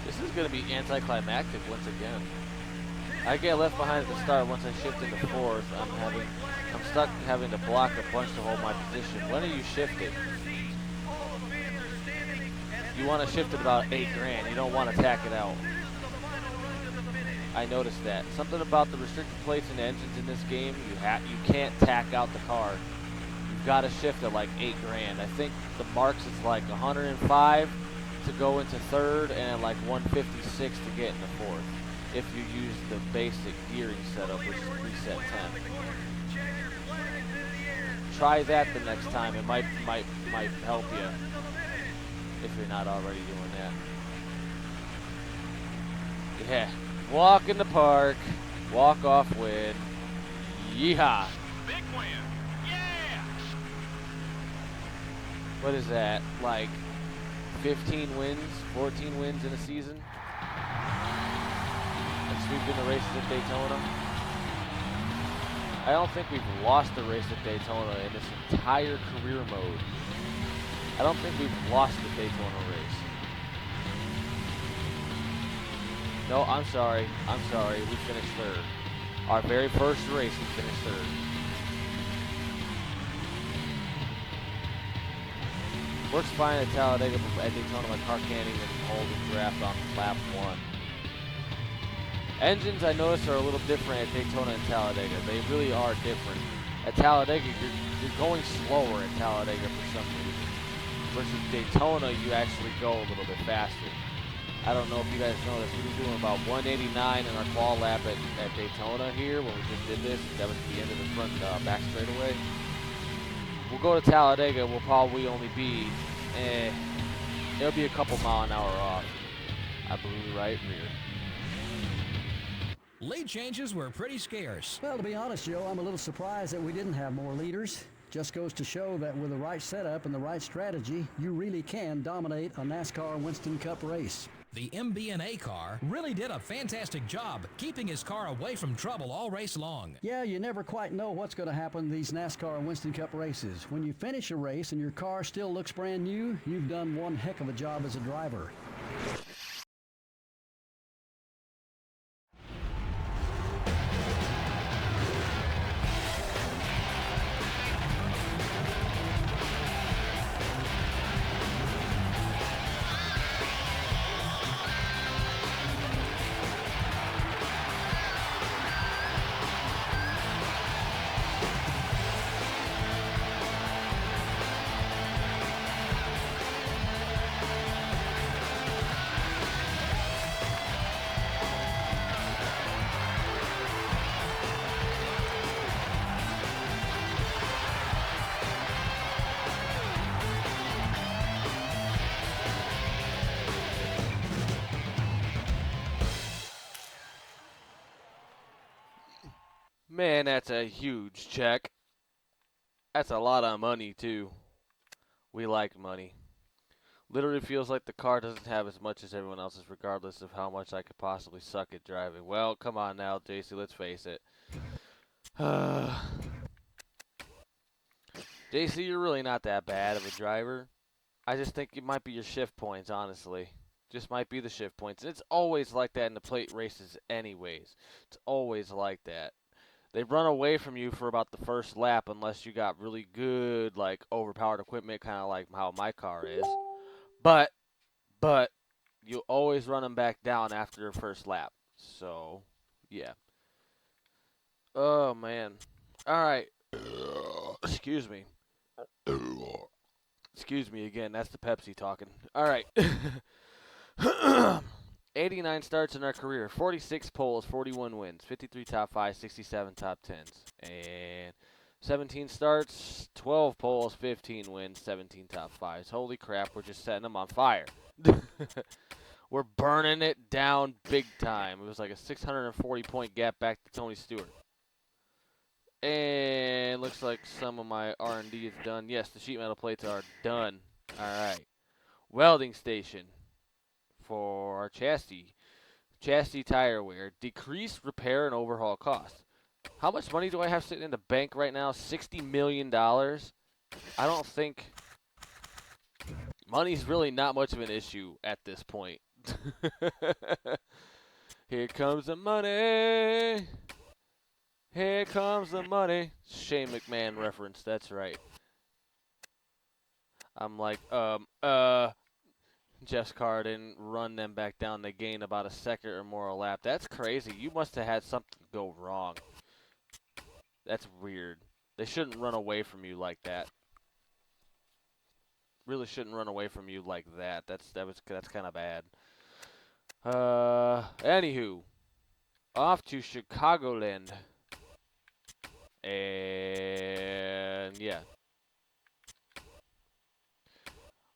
This is going to be anticlimactic once again. I get left behind at the start. Once I shift into fourth, I'm stuck having to block a bunch to hold my position. When are you shifted? You want to shift at about $8,000. You don't want to tack it out. I noticed that. Something about the restricted plates and engines in this game, you can't tack out the car. You've got to shift at like $8,000. I think the marks is like 105 to go into third and like 156 to get into fourth. If you use the basic gearing setup, which is preset 10. Try that the next time. It might help you if you're not already doing that. Yeah. Walk in the park. Walk off win. Yeehaw. Big win. Yeah. What is that? Like 15 wins, 14 wins in a season? And sweeping the races at Daytona? I don't think we've lost a race at Daytona in this entire career mode. I don't think we've lost the Daytona race. No, I'm sorry. We finished third. Our very first race, we finished third. Works fine at Talladega, but at Daytona my car can't even hold a draft on lap 1. Engines, I noticed, are a little different at Daytona and Talladega. They really are different. At Talladega, you're going slower at Talladega for some reason. Versus Daytona, you actually go a little bit faster. I don't know if you guys know this. We were doing about 189 in our qual lap at Daytona here when we just did this. That was the end of the front back straightaway. We'll go to Talladega. We'll probably only be, it'll be a couple mile an hour off. I believe right rear. Lead changes were pretty scarce. Well, to be honest, Joe, I'm a little surprised that we didn't have more leaders. Just goes to show that with the right setup and the right strategy, you really can dominate a NASCAR Winston Cup race. The MBNA car really did a fantastic job keeping his car away from trouble all race long. Yeah, you never quite know what's going to happen in these NASCAR Winston Cup races. When you finish a race and your car still looks brand new, you've done one heck of a job as a driver. Man, that's a huge check. That's a lot of money, too. We like money. Literally feels like the car doesn't have as much as everyone else's, regardless of how much I could possibly suck at driving. Well, come on now, JC, let's face it. JC, you're really not that bad of a driver. I just think it might be your shift points, honestly. Just might be the shift points. It's always like that in the plate races anyways. It's always like that. They run away from you for about the first lap unless you got really good, like, overpowered equipment, kind of like how my car is. But you always run them back down after your first lap. So, yeah. Oh, man. All right. Excuse me. Excuse me again. That's the Pepsi talking. All right. 89 starts in our career, 46 poles, 41 wins, 53 top 5s, 67 top 10s. And 17 starts, 12 poles, 15 wins, 17 top 5s. Holy crap, we're just setting them on fire. We're burning it down big time. It was like a 640-point gap back to Tony Stewart. And looks like some of my R&D is done. Yes, the sheet metal plates are done. All right. Welding station for our chassis tire wear, decrease repair and overhaul costs. How much money do I have sitting in the bank right now? $60 million. I don't think money's really not much of an issue at this point. Here comes the money. Here comes the money. Shane McMahon reference, that's right. I'm like, Jeff's car didn't run them back down. They gained about a second or more a lap. That's crazy. You must have had something go wrong. That's weird. They shouldn't run away from you like that. Really shouldn't run away from you like that. That's kind of bad. Anywho, off to Chicagoland. And yeah.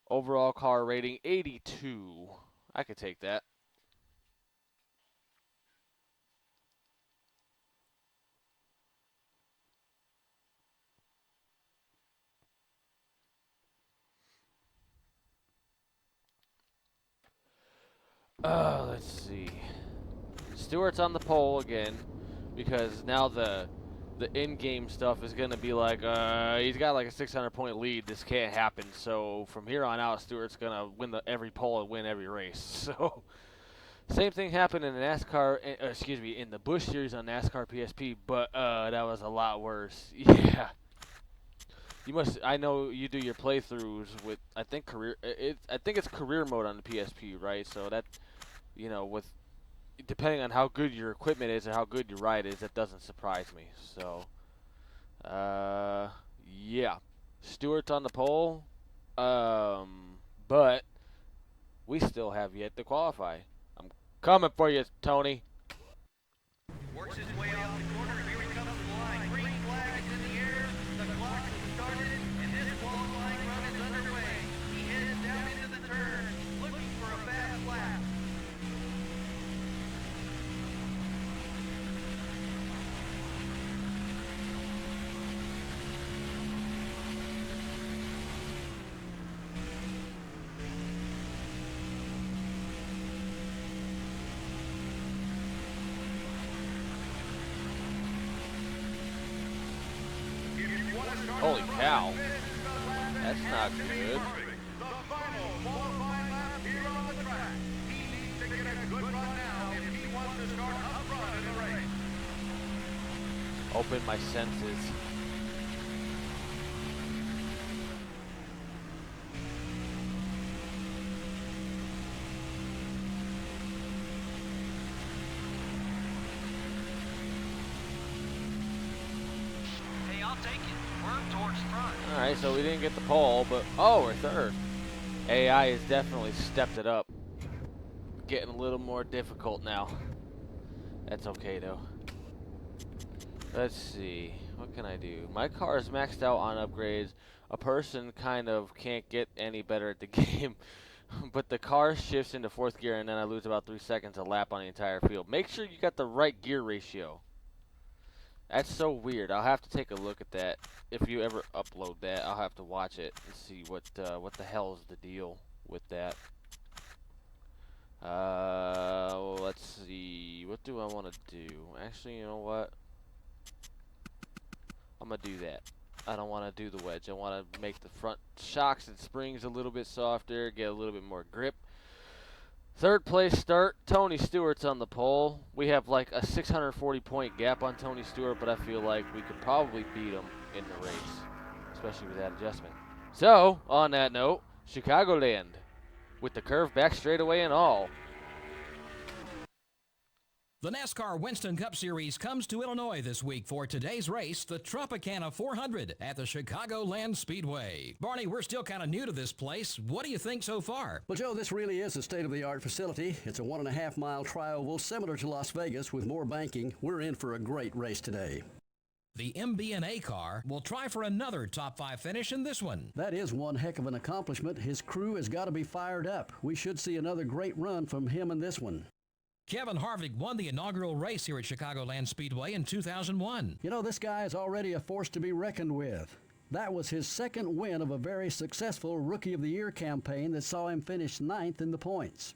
Overall car rating 82. I could take that. Let's see. Stewart's on the pole again because now the in-game stuff is going to be like, he's got like a 600-point lead. This can't happen. So from here on out, Stewart's going to win every pole and win every race. So same thing happened in the NASCAR, in the Busch Series on NASCAR PSP, but that was a lot worse. Yeah. I know you do your playthroughs with, I think it's career mode on the PSP, right? So that, with depending on how good your equipment is and how good your ride is, that doesn't surprise me. So, yeah, Stewart's on the pole, but we still have yet to qualify. I'm coming for you, Tony. Works his way off the corner. Here he comes to the line. Green flag is in the air. The clock has started, and this qualifying run is underway. He heads down into the turn, looking for a fast lap. Holy cow. That's not good. The final qualifying lap here on the track. He needs to get a good run now if he wants to start up front in the race. Open my senses. Hey, I'll take it. We're towards front. Alright, so we didn't get the pole, but we're third. AI has definitely stepped it up. Getting a little more difficult now. That's okay though. Let's see. What can I do? My car is maxed out on upgrades. A person kind of can't get any better at the game. But the car shifts into fourth gear and then I lose about 3 seconds a lap on the entire field. Make sure you got the right gear ratio. That's so weird. I'll have to take a look at that. If you ever upload that, I'll have to watch it and see what the hell is the deal with that. Let's see. What do I want to do? Actually, you know what? I'm gonna do that. I don't want to do the wedge. I want to make the front shocks and springs a little bit softer, get a little bit more grip. Third place start, Tony Stewart's on the pole. We have like a 640-point gap on Tony Stewart, but I feel like we could probably beat him in the race, especially with that adjustment. So, on that note, Chicagoland with the curve back straightaway and all. The NASCAR Winston Cup Series comes to Illinois this week for today's race, the Tropicana 400 at the Chicagoland Speedway. Barney, we're still kind of new to this place. What do you think so far? Well, Joe, this really is a state-of-the-art facility. It's a 1.5-mile tri-oval similar to Las Vegas with more banking. We're in for a great race today. The MB&A car will try for another top 5 finish in this one. That is one heck of an accomplishment. His crew has got to be fired up. We should see another great run from him in this one. Kevin Harvick won the inaugural race here at Chicagoland Speedway in 2001. You know, this guy is already a force to be reckoned with. That was his second win of a very successful Rookie of the Year campaign that saw him finish 9th in the points.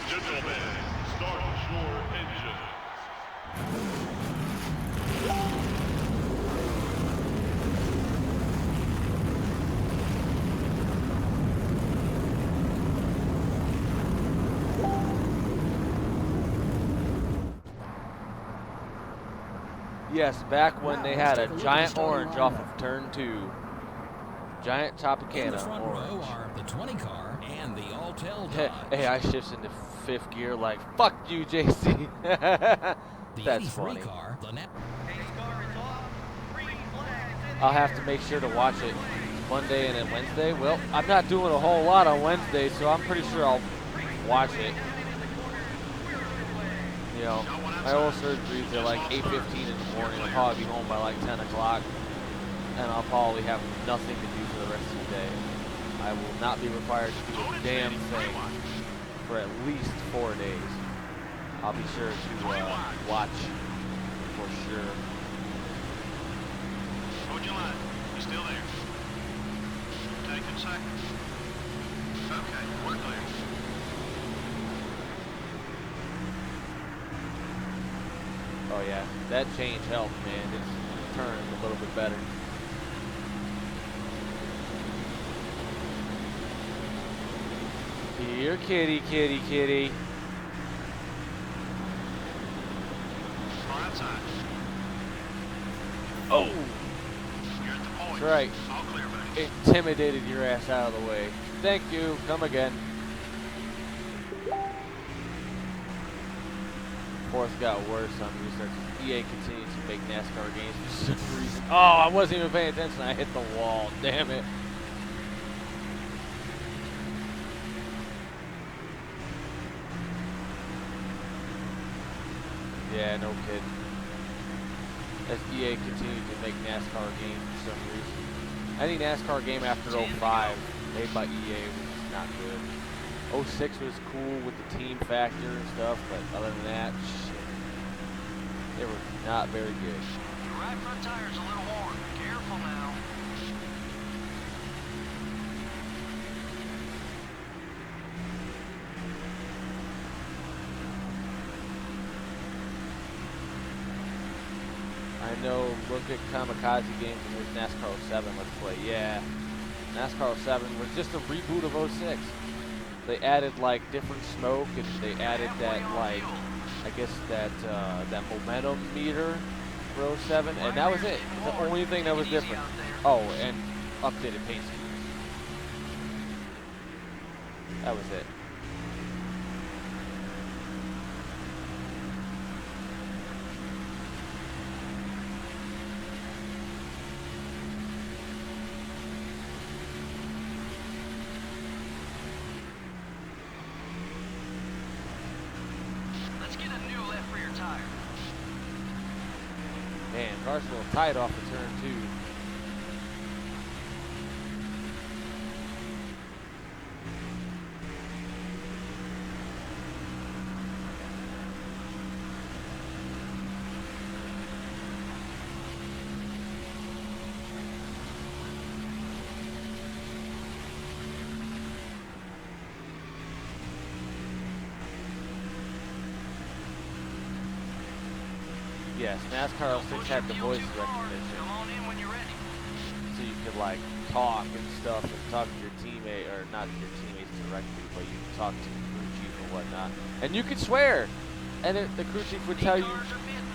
Gentlemen, start your engines. Yes, back when they had a Let's take a look at the giant starting orange off lineup. of turn 2. Giant In the Tropicana front row orange. are the 20 car and the Alltel Hey, Dodge. hey, I shifts into 5th gear like, fuck you, JC. The That's 83 funny. car, the Pace car is off. Green flag is in I'll the have air. to make sure to watch it Monday and then Wednesday. Well, I'm not doing a whole lot on Wednesday, so I'm pretty sure I'll watch it. You know, my oral surgeries are like 8:15 in the morning. I'll probably be home by like 10 o'clock, and I'll probably have nothing to do for the rest of the day. I will not be required to do a damn thing for at least 4 days. I'll be sure to watch for sure. Hold your line. You still there? Taking seconds. Okay, we're clear. Oh yeah, that change helped, man. It's turned a little bit better. Here, kitty, kitty, kitty. Far outside. Oh, You're at the point. that's right. All clear, buddy. Intimidated your ass out of the way. Thank you. Come again. Fourth got worse on research. EA continues to make NASCAR games for some reason. Oh, I wasn't even paying attention. I hit the wall. Damn it. Yeah, no kidding. As EA continues to make NASCAR games for some reason. Any NASCAR game after 05 made by EA was not good. 06 was cool with the team factor and stuff, but other than that, shit. They were not very good. Your right front tire's a little worn. Careful now. I know, look at Kamikaze games and there's NASCAR 07, let's play. Yeah, NASCAR 07 was just a reboot of 06. They added like different smoke and they added that like, I guess that that momentum meter for 07, and that was it. The only thing that was different. Oh, and updated paint schemes. That was it. Let's get a new left rear tire. Man, car's a little tight off the turn too. Yes, NASCAR 06 had the voice recognition, Come on in when you're ready. so you could like talk and stuff and talk to your teammate, or not your teammates directly, but you could talk to the crew chief or whatnot, and you could swear, and the crew chief would tell you,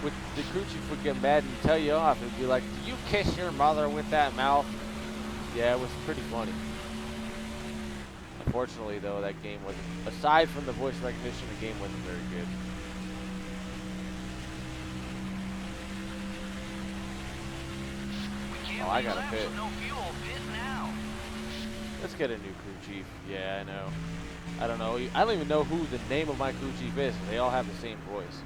the crew chief would get mad and tell you off. It'd be like, "Do you kiss your mother with that mouth?" Yeah, it was pretty funny. Unfortunately, though, that game wasn't, aside from the voice recognition, the game wasn't very good. Oh, I got a pit. No fuel, pit now. Let's get a new crew chief. Yeah, I know. I don't know. I don't even know who the name of my crew chief is. They all have the same voice.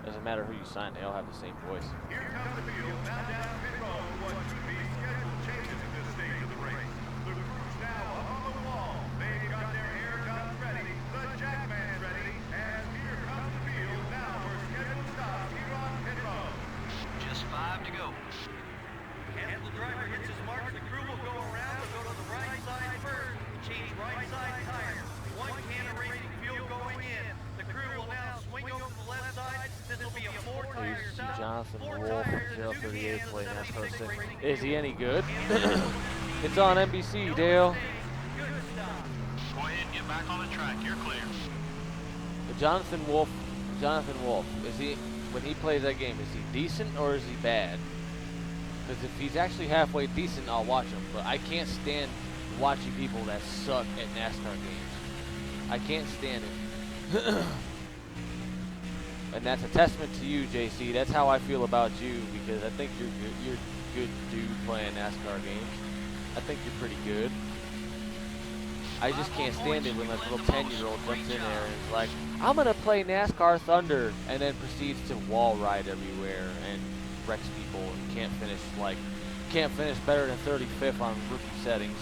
Doesn't matter who you sign, they all have the same voice. Here comes the field, now down pit road. What could be scheduled changes at this stage of the race. The crew's now up on the wall. They've got their air guns ready. The jackman's ready. And here comes the field now for scheduled stops here on pit road. Just 5 to go. As the driver hits his mark, the crew will go around and go to the right side first. Change right side tires. 1 can of racing fuel going in. The crew will now swing over to the left side. This will be a 4-tire Here's stop. Jonathan 4 Wolf, tires, 2 038 cans, playing and NASCAR 76 6. racing Is he any good? fuel. It's on NBC, Dale. Good stop. Go ahead and get back on the track. You're clear. Jonathan Wolf, is he, when he plays that game, is he decent or is he bad? Because if he's actually halfway decent, I'll watch him. But I can't stand watching people that suck at NASCAR games. I can't stand it. And that's a testament to you, JC. That's how I feel about you, because I think you're good. You're a good dude playing NASCAR games. I think you're pretty good. I just can't stand it when like little 10-year-old jumps in there and is like, "I'm gonna play NASCAR Thunder," and then proceeds to wall ride everywhere and wrecks people and can't finish better than 35th on rookie settings.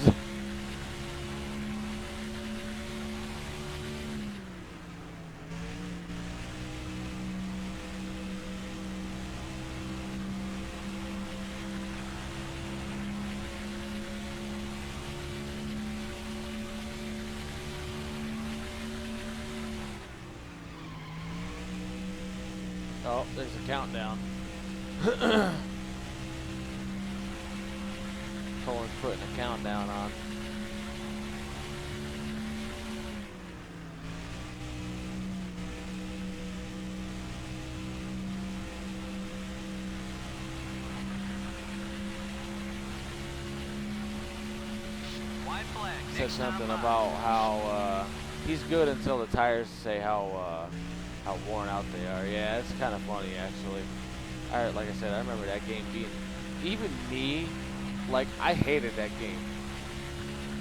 Oh, there's a countdown. Colin's putting a countdown on. White flag. Said something about how he's good until the tires say how worn out they are. Yeah, it's kind of funny actually. Like I said, I remember that game being, even me, like I hated that game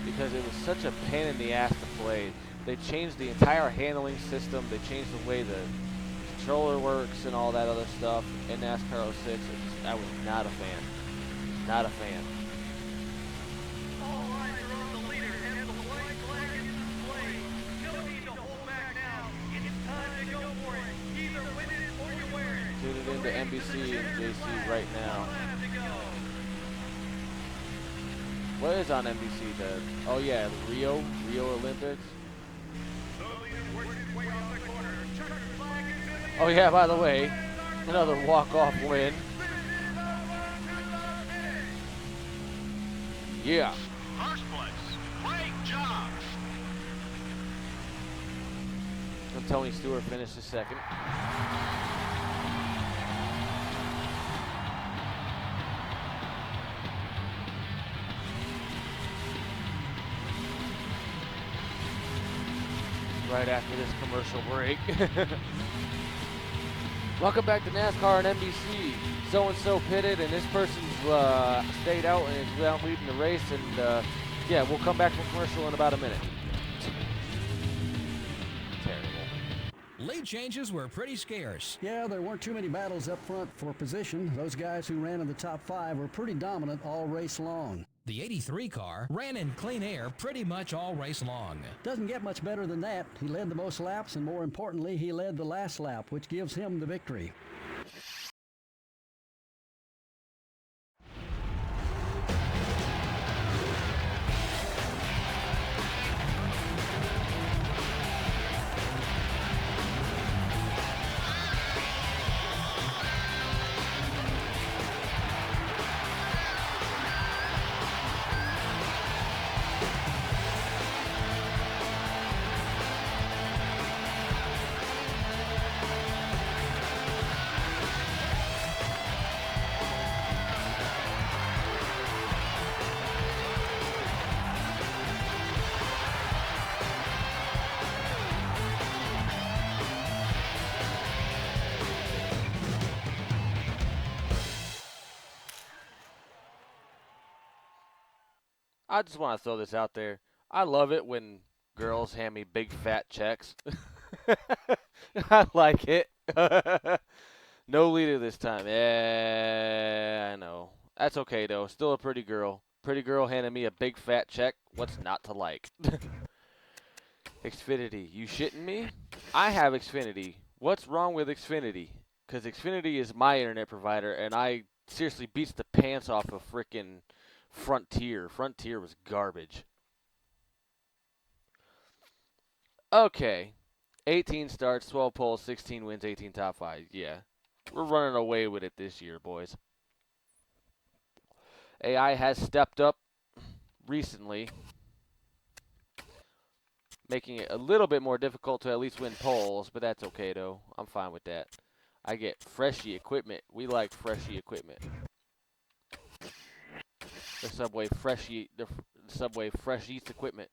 because it was such a pain in the ass to play. They changed the entire handling system. They changed the way the controller works and all that other stuff in NASCAR 06. I was not a fan. Not a fan. All eyes are on the leader as the white flag is displayed. No need to hold back now. It's time to go for it. Either win it or you wear it. Tune it into NBC and JC right now. Lap to go. What is on NBC? Oh yeah, Rio Olympics. Oh yeah, by the way, another walk-off win. Yeah. First place. Great job. And Tony Stewart finished second. Right after this commercial break. Welcome back to NASCAR on NBC. So-and-so pitted, and this person's stayed out and is now leading the race. And yeah, we'll come back from commercial in about a minute. Terrible. Lead changes were pretty scarce. Yeah, there weren't too many battles up front for position. Those guys who ran in the top 5 were pretty dominant all race long. The 83 car ran in clean air pretty much all race long. Doesn't get much better than that. He led the most laps, and more importantly, he led the last lap, which gives him the victory. I just want to throw this out there. I love it when girls hand me big fat checks. I like it. No leader this time. Yeah, I know. That's okay, though. Still a pretty girl. Pretty girl handing me a big fat check. What's not to like? Xfinity. You shitting me? I have Xfinity. What's wrong with Xfinity? Because Xfinity is my internet provider, and I seriously beats the pants off of frickin' Frontier. Frontier was garbage. Okay. 18 starts, 12 poles, 16 wins, 18 top 5. Yeah. We're running away with it this year, boys. AI has stepped up recently, making it a little bit more difficult to at least win polls, but that's okay, though. I'm fine with that. I get freshy equipment. We like freshy equipment. The Subway Fresh Eats equipment.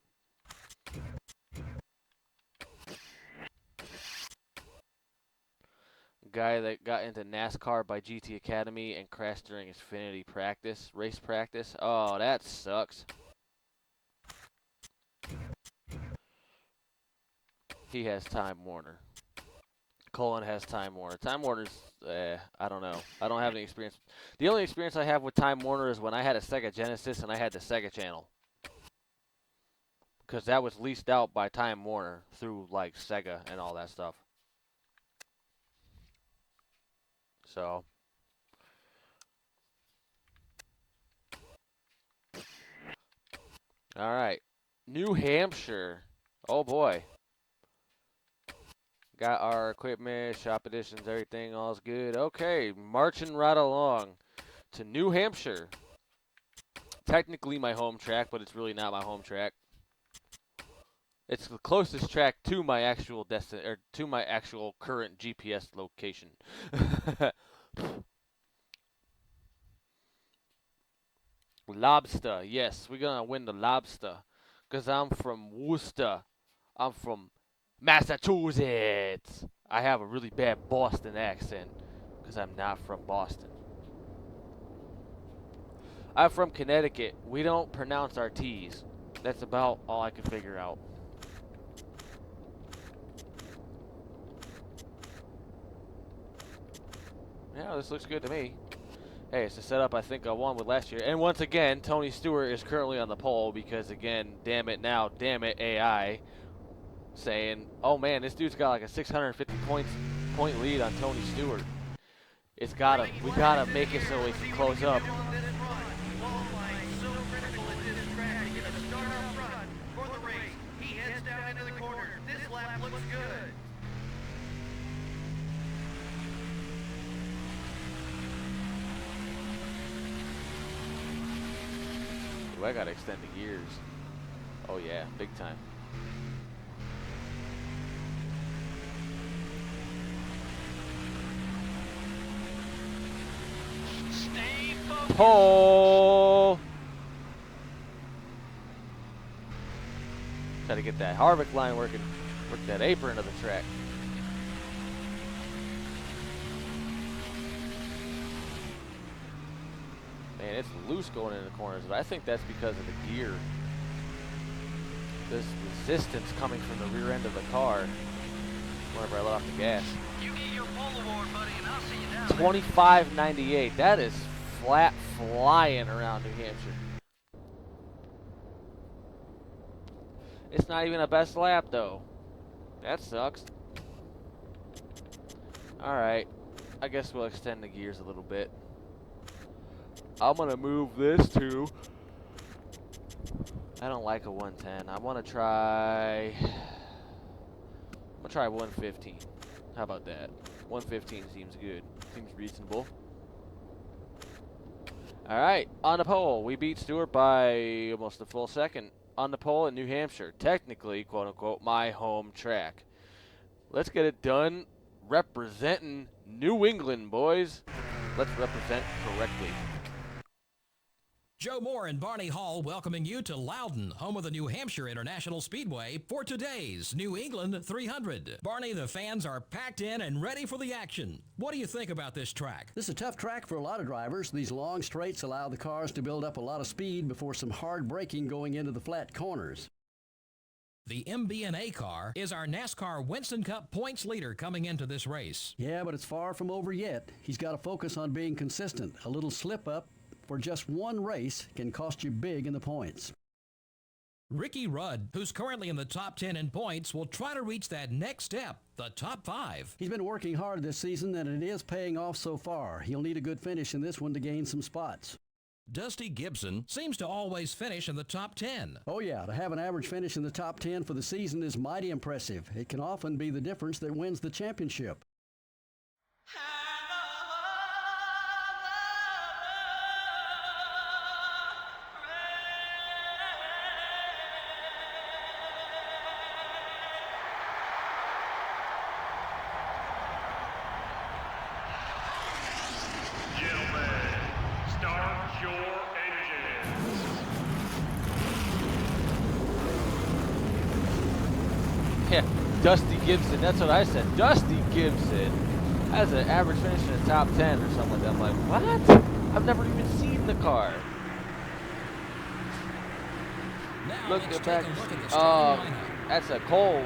Guy that got into NASCAR by GT Academy and crashed during Xfinity race practice. Oh, that sucks. He has Time Warner. Colin has Time Warner. Time Warner's, I don't know. I don't have any experience. The only experience I have with Time Warner is when I had a Sega Genesis and I had the Sega Channel. Because that was leased out by Time Warner through, like, Sega and all that stuff. So. All right. New Hampshire. Oh, boy. Got our equipment, shop editions, everything, all's good. Okay, marching right along to New Hampshire. Technically my home track, but it's really not my home track. It's the closest track to my actual to my actual current GPS location. Lobster, yes, we're gonna win the lobster, 'cause I'm from Worcester. I'm from Massachusetts. I have a really bad Boston accent because I'm not from Boston. I'm from Connecticut. We don't pronounce our T's. That's about all I can figure out. Yeah, this looks good to me. Hey, it's a setup I think I won with last year. And once again, Tony Stewart is currently on the pole because, again, damn it now, damn it AI. Saying, oh man, this dude's got like a 650 point lead on Tony Stewart. We gotta make it so we can close up. Ooh, I gotta extend the gears. Oh yeah, big time. Pole. Try to get that Harvick line working, work that apron of the track. Man, it's loose going into the corners, but I think that's because of the gear. This resistance coming from the rear end of the car whenever I let off the gas. You get your pole award, buddy, and I'll see you down. 25.98. That is flat flying around New Hampshire. It's not even a best lap, though. That sucks. Alright. I guess we'll extend the gears a little bit. I'm going to move this to... I don't like a 110. I want to try... I'm going to try 115. How about that? 115 seems good. Seems reasonable. Alright, on the pole. We beat Stewart by almost a full second. On the pole in New Hampshire. Technically, quote-unquote, my home track. Let's get it done representing New England, boys. Let's represent correctly. Joe Moore and Barney Hall welcoming you to Loudon, home of the New Hampshire International Speedway, for today's New England 300. Barney, the fans are packed in and ready for the action. What do you think about this track? This is a tough track for a lot of drivers. These long straights allow the cars to build up a lot of speed before some hard braking going into the flat corners. The MB&A car is our NASCAR Winston Cup points leader coming into this race. Yeah, but it's far from over yet. He's got to focus on being consistent. A little slip-up for just one race can cost you big in the points. Ricky Rudd, who's currently in the top 10 in points, will try to reach that next step, the top 5. He's been working hard this season, and it is paying off so far. He'll need a good finish in this one to gain some spots. Dusty Gibson seems to always finish in the top 10. Oh yeah, to have an average finish in the top 10 for the season is mighty impressive. It can often be the difference that wins the championship. Yeah, Dusty Gibson. That's what I said. Dusty Gibson has an average finish in the top 10 or something like that. I'm like, what? I've never even seen the car. Now Look let's at take that. a look at the starting lineup. That's a Cole.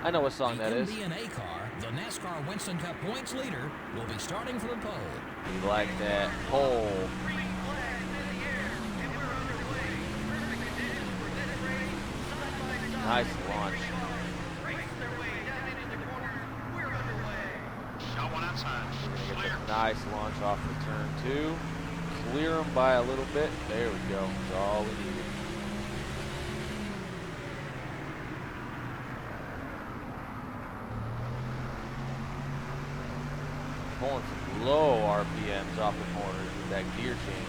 I know what song that The is. MB&A car, the NASCAR Winston Cup points leader, will be starting for the pole. You like that Cole. Green flags in the air, and we're underway. Perfect conditions for this race. Side by side. Nice launch. Race their way down into the corners. We're underway. Got one outside. Clear. Nice launch off the turn 2. Clear them by a little bit. There we go. That's all we needed. Pulling some low RPMs off the corners with that gear change.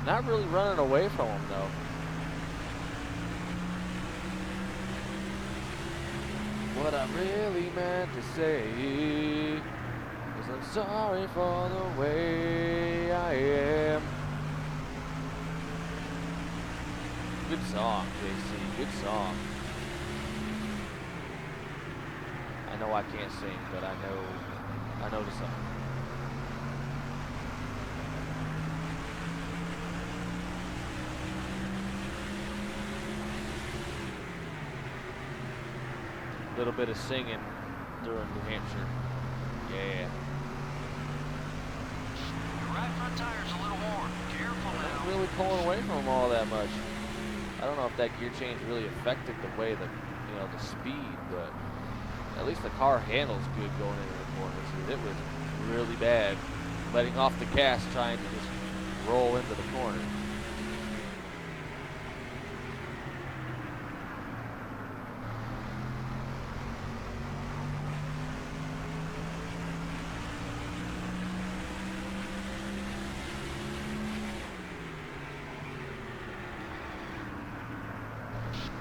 Not really running away from him though. What I really meant to say is I'm sorry for the way I am. Good song, JC. Good song. I know I can't sing, but I know the song. Little bit of singing during New Hampshire. Yeah. Your right front tire's a little worn. Careful Not now. really pulling away from him all that much. I don't know if that gear change really affected the way the speed, but at least the car handles good going into the corners. 'Cause it was really bad letting off the gas trying to just roll into the corner.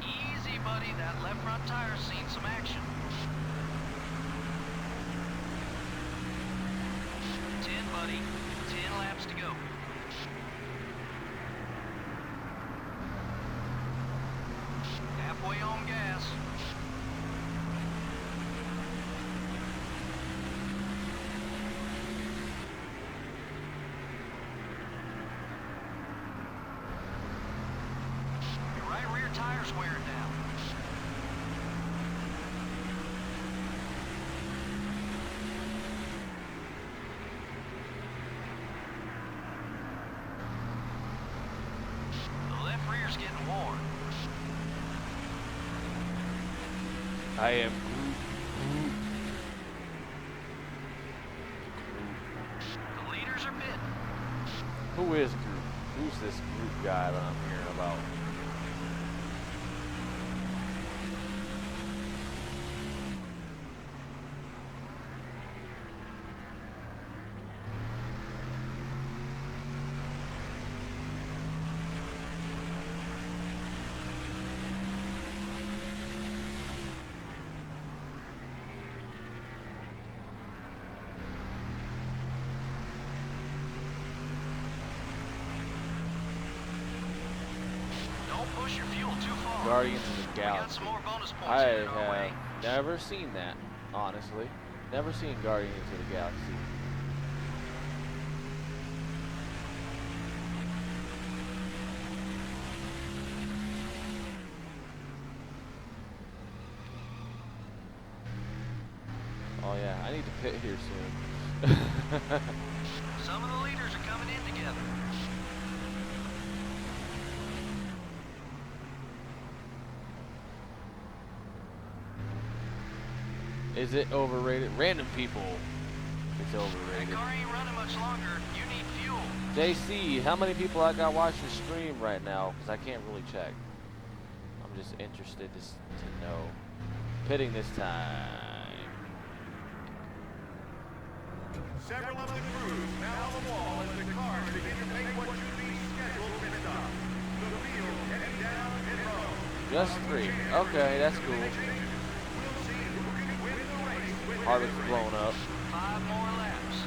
Easy, buddy. That left front tire's seen some action. 10, buddy. 10 laps to go. Halfway on gas. Your right rear tire's wearing down. The left rear's getting worn. I am The leaders are pitting. Who is Groot? Who's this Groot guy that I'm hearing about? Guardians of the We got Galaxy. some more bonus points I headed our way. have never seen that, honestly. Never seen Guardians of the Galaxy. Oh yeah, I need to pit here soon. Some of the leaders are coming in together. Is it overrated? Random people. It's That overrated. car ain't running much longer. You need fuel. JC, how many people I got watching the stream right now? Because I can't really check. I'm just interested to know. Pitting this time. Several of the crews now on the wall as the cars begin to make what should be scheduled pit stops. The field heading down pit road. Just 3. Okay, that's cool. We'll see who can win the race with Harvick's blown up. 5 more laps.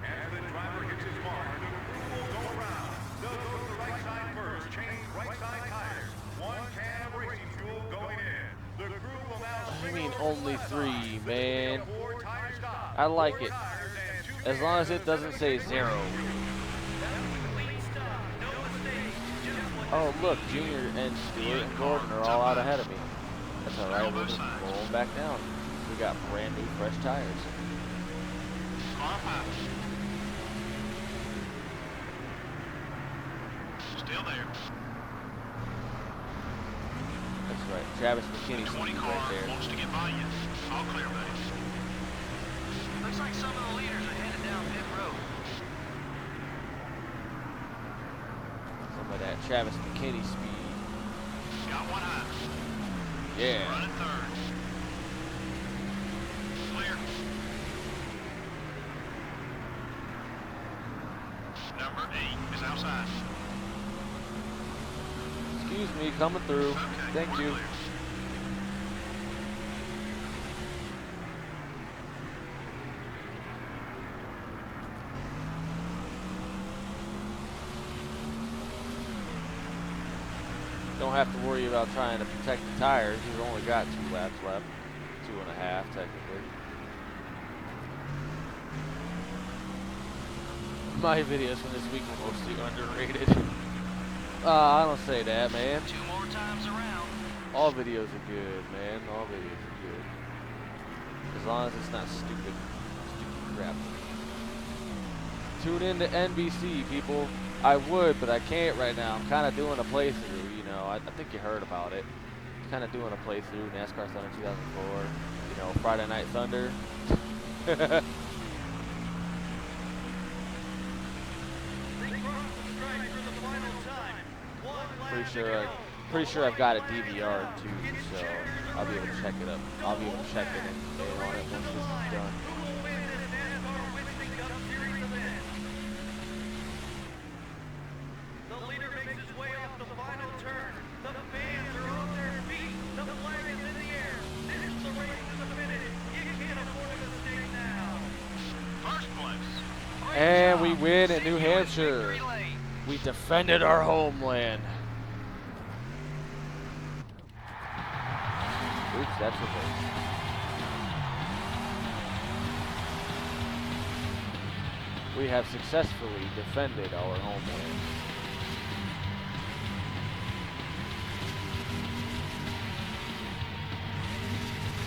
As the driver hits his mark, the crew will go around. They'll go to the right side first, change right side tires. 1 can of racing fuel going in. The crew will now I swing mean, over only left 3, side. man. 4 tire stop. I like 4 it. tires and 2 As long as it doesn't say 0. Oh, look, Junior and Stewart and Gordon are all out ahead of me. That's alright, we'll just roll them back down. We got brand new, fresh tires. Car pipe. Still there. That's right. Travis McKinney's 20 car right there. wants to get by you. All clear, buddy. Looks like some of the leaders are headed down pit road. Some of that Travis McKinney speed. Got one high. Yeah. Running third. Clear. Number 8 is outside. Excuse me, coming through. Okay, Thank we're you. clear. Don't have to worry about trying to protect the tires. We've only got 2 laps left. 2.5 technically. My videos from this week were mostly underrated. I don't say that, man. 2 more times around. All videos are good, man. All videos are good. As long as it's not stupid crap. Tune in to NBC, people. I would, but I can't right now. I'm kind of doing a playthrough, you know. I think you heard about it. Kind of doing a playthrough, NASCAR Thunder 2004. You know, Friday Night Thunder. Pretty sure I've got a DVR too, so I'll be able to check it up. I'll be able to check it and get on it once this is done. The leader makes his way off the final turn. The fans are on their feet. The flag is in the air. This is the race to the finish. You can't afford a mistake now. First place. And we win at New Hampshire. We defended our homeland. Oops, that's a race. We have successfully defended our homeland.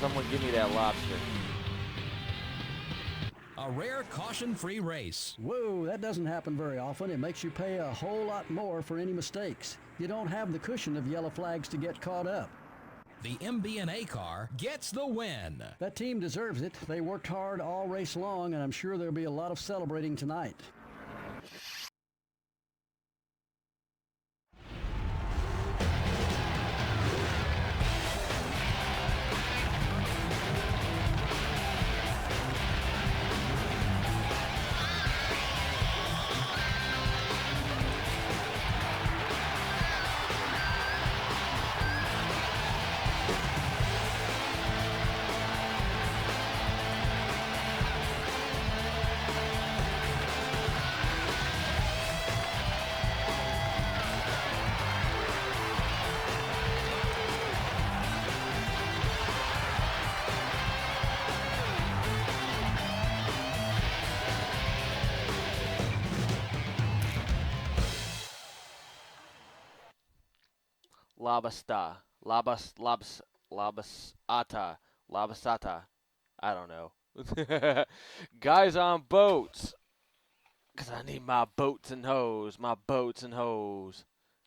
Someone give me that lobster. A rare caution-free race. Whoa, that doesn't happen very often. It makes you pay a whole lot more for any mistakes. You don't have the cushion of yellow flags to get caught up. The MB&A car gets the win. That team deserves it. They worked hard all race long, and I'm sure there'll be a lot of celebrating tonight. Labasta. Labasata. I don't know. Guys on boats. Because I need my boats and hoes. My boats and hoes.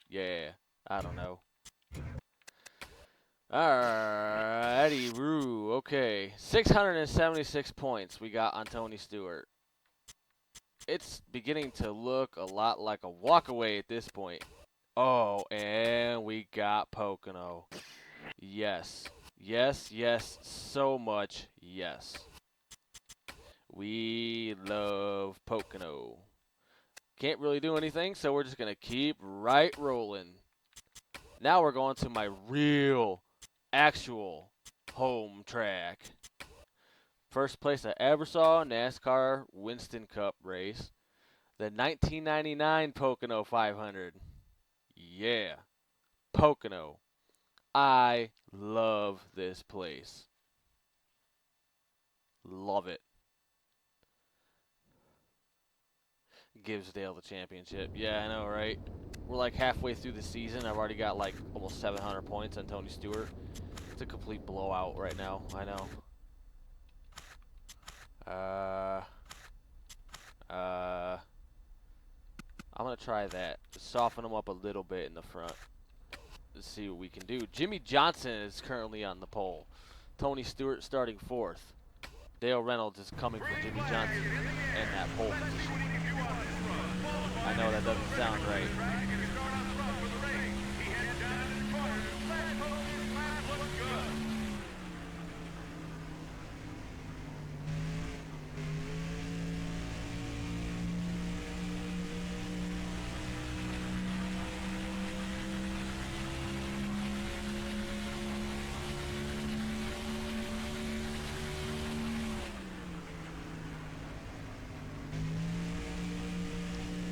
Yeah. I don't know. Alrighty, Roo. Okay. 676 points we got on Tony Stewart. It's beginning to look a lot like a walkaway at this point. Oh, and we got Pocono. Yes. Yes, yes, so much yes. We love Pocono. Can't really do anything, so we're just going to keep right rolling. Now we're going to my real, actual home track. First place I ever saw NASCAR Winston Cup race. The 1999 Pocono 500. Yeah. Pocono. I love this place. Love it. Gives Dale the championship. Yeah, I know, right? We're like halfway through the season. I've already got like almost 700 points on Tony Stewart. It's a complete blowout right now. I know. I'm going to try that. Just soften them up a little bit in the front. Let's see what we can do. Jimmy Johnson is currently on the pole. Tony Stewart starting 4th. Dale Reynolds is coming for Jimmy Johnson in that pole position. I know that doesn't sound right.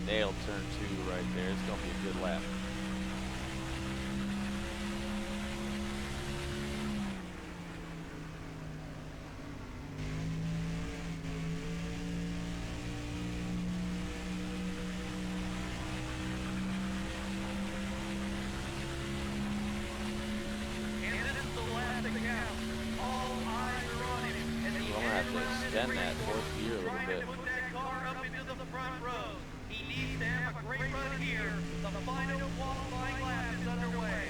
Nailed turn 2 right there. It's going to be a good lap. And this is the last that counts. All eyes are on him. I'm going to have to extend that 4th gear a little bit. Put that car up into the front row. He needs to have a great run here. The final qualifying lap is underway.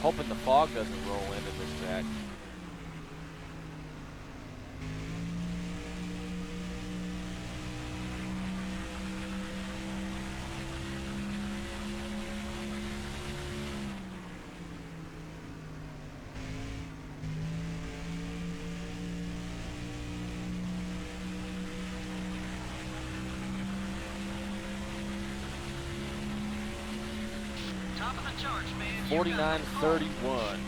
Hoping the fog doesn't roll into this track. Top of the charts, man. 49.31.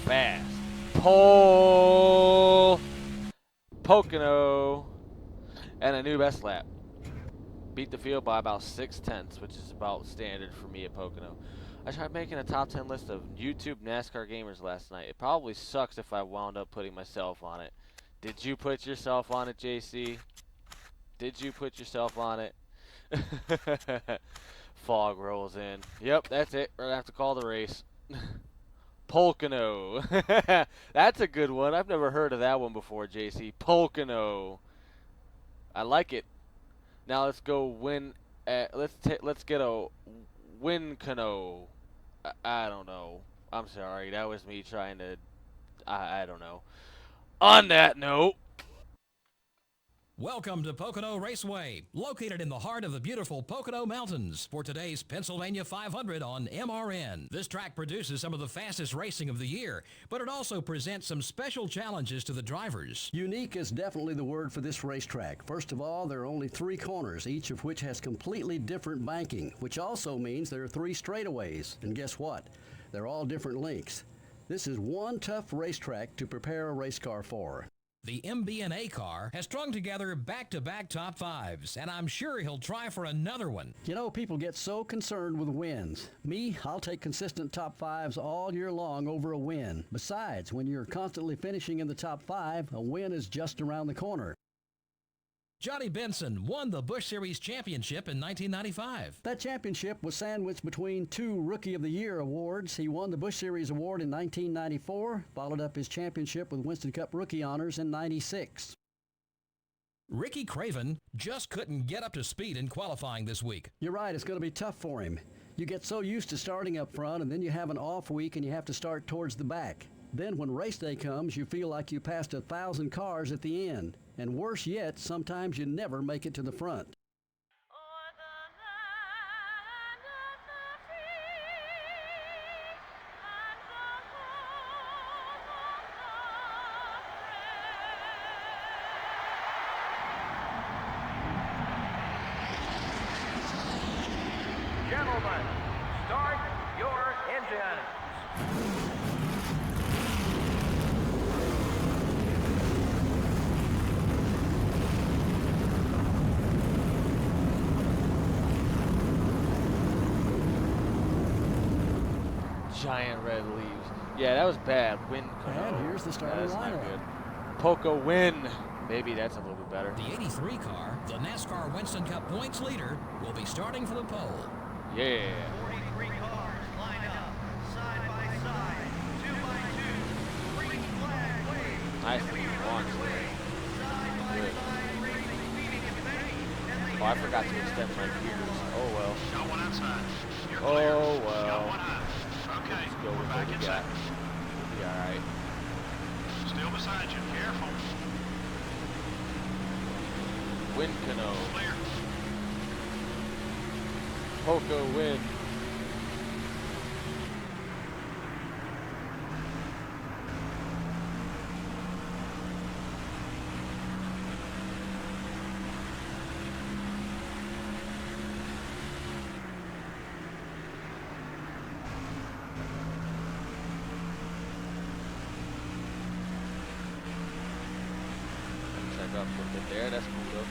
Fast. Pole. Pocono. And a new best lap. Beat the field by about 6/10, which is about standard for me at Pocono. I tried making a top 10 list of YouTube NASCAR gamers last night. It probably sucks if I wound up putting myself on it. Did you put yourself on it, JC? Did you put yourself on it? Fog rolls in. Yep, that's it. We're going to have to call the race. Pocono. That's a good one. I've never heard of that one before, JC. Pocono. I like it. Now let's go win. Let's get a Wincano. I don't know. I'm sorry. That was me trying to. I don't know. On that note. Welcome to Pocono Raceway, located in the heart of the beautiful Pocono Mountains for today's Pennsylvania 500 on MRN. This track produces some of the fastest racing of the year, but it also presents some special challenges to the drivers. Unique is definitely the word for this racetrack. First of all, there are only 3 corners, each of which has completely different banking, which also means there are 3 straightaways. And guess what? They're all different lengths. This is one tough racetrack to prepare a race car for. The MB&A car has strung together back-to-back top 5s, and I'm sure he'll try for another one. You know, people get so concerned with wins. Me, I'll take consistent top 5s all year long over a win. Besides, when you're constantly finishing in the top 5, a win is just around the corner. Johnny Benson won the Busch Series championship in 1995. That championship was sandwiched between 2 Rookie of the Year awards. He won the Busch Series award in 1994, followed up his championship with Winston Cup rookie honors in 96. Ricky Craven just couldn't get up to speed in qualifying this week. You're right, it's going to be tough for him. You get so used to starting up front, and then you have an off week and you have to start towards the back. Then when race day comes, you feel like you passed 1,000 cars at the end. And worse yet, sometimes you never make it to the front. Gentlemen, start your engines. Giant red leaves. Yeah, that was bad. Wind. And here's the starting That's not lineup. good. Poco win. Maybe that's a little bit better. The 83 car, the NASCAR Winston Cup points leader, will be starting for the pole. Yeah. 43 cars lined up, side by side, 2 by 2, green flag wave. Nice launch. Good. Oh, I forgot to extend my gears. Oh well. Got one outside. You're Oh clear. well. Got one high. Okay, Let's go we're with back what we inside. got. We'll be alright. Still beside you. Careful. Pocono. Clear. Poco win. Check up a little bit there. That's cool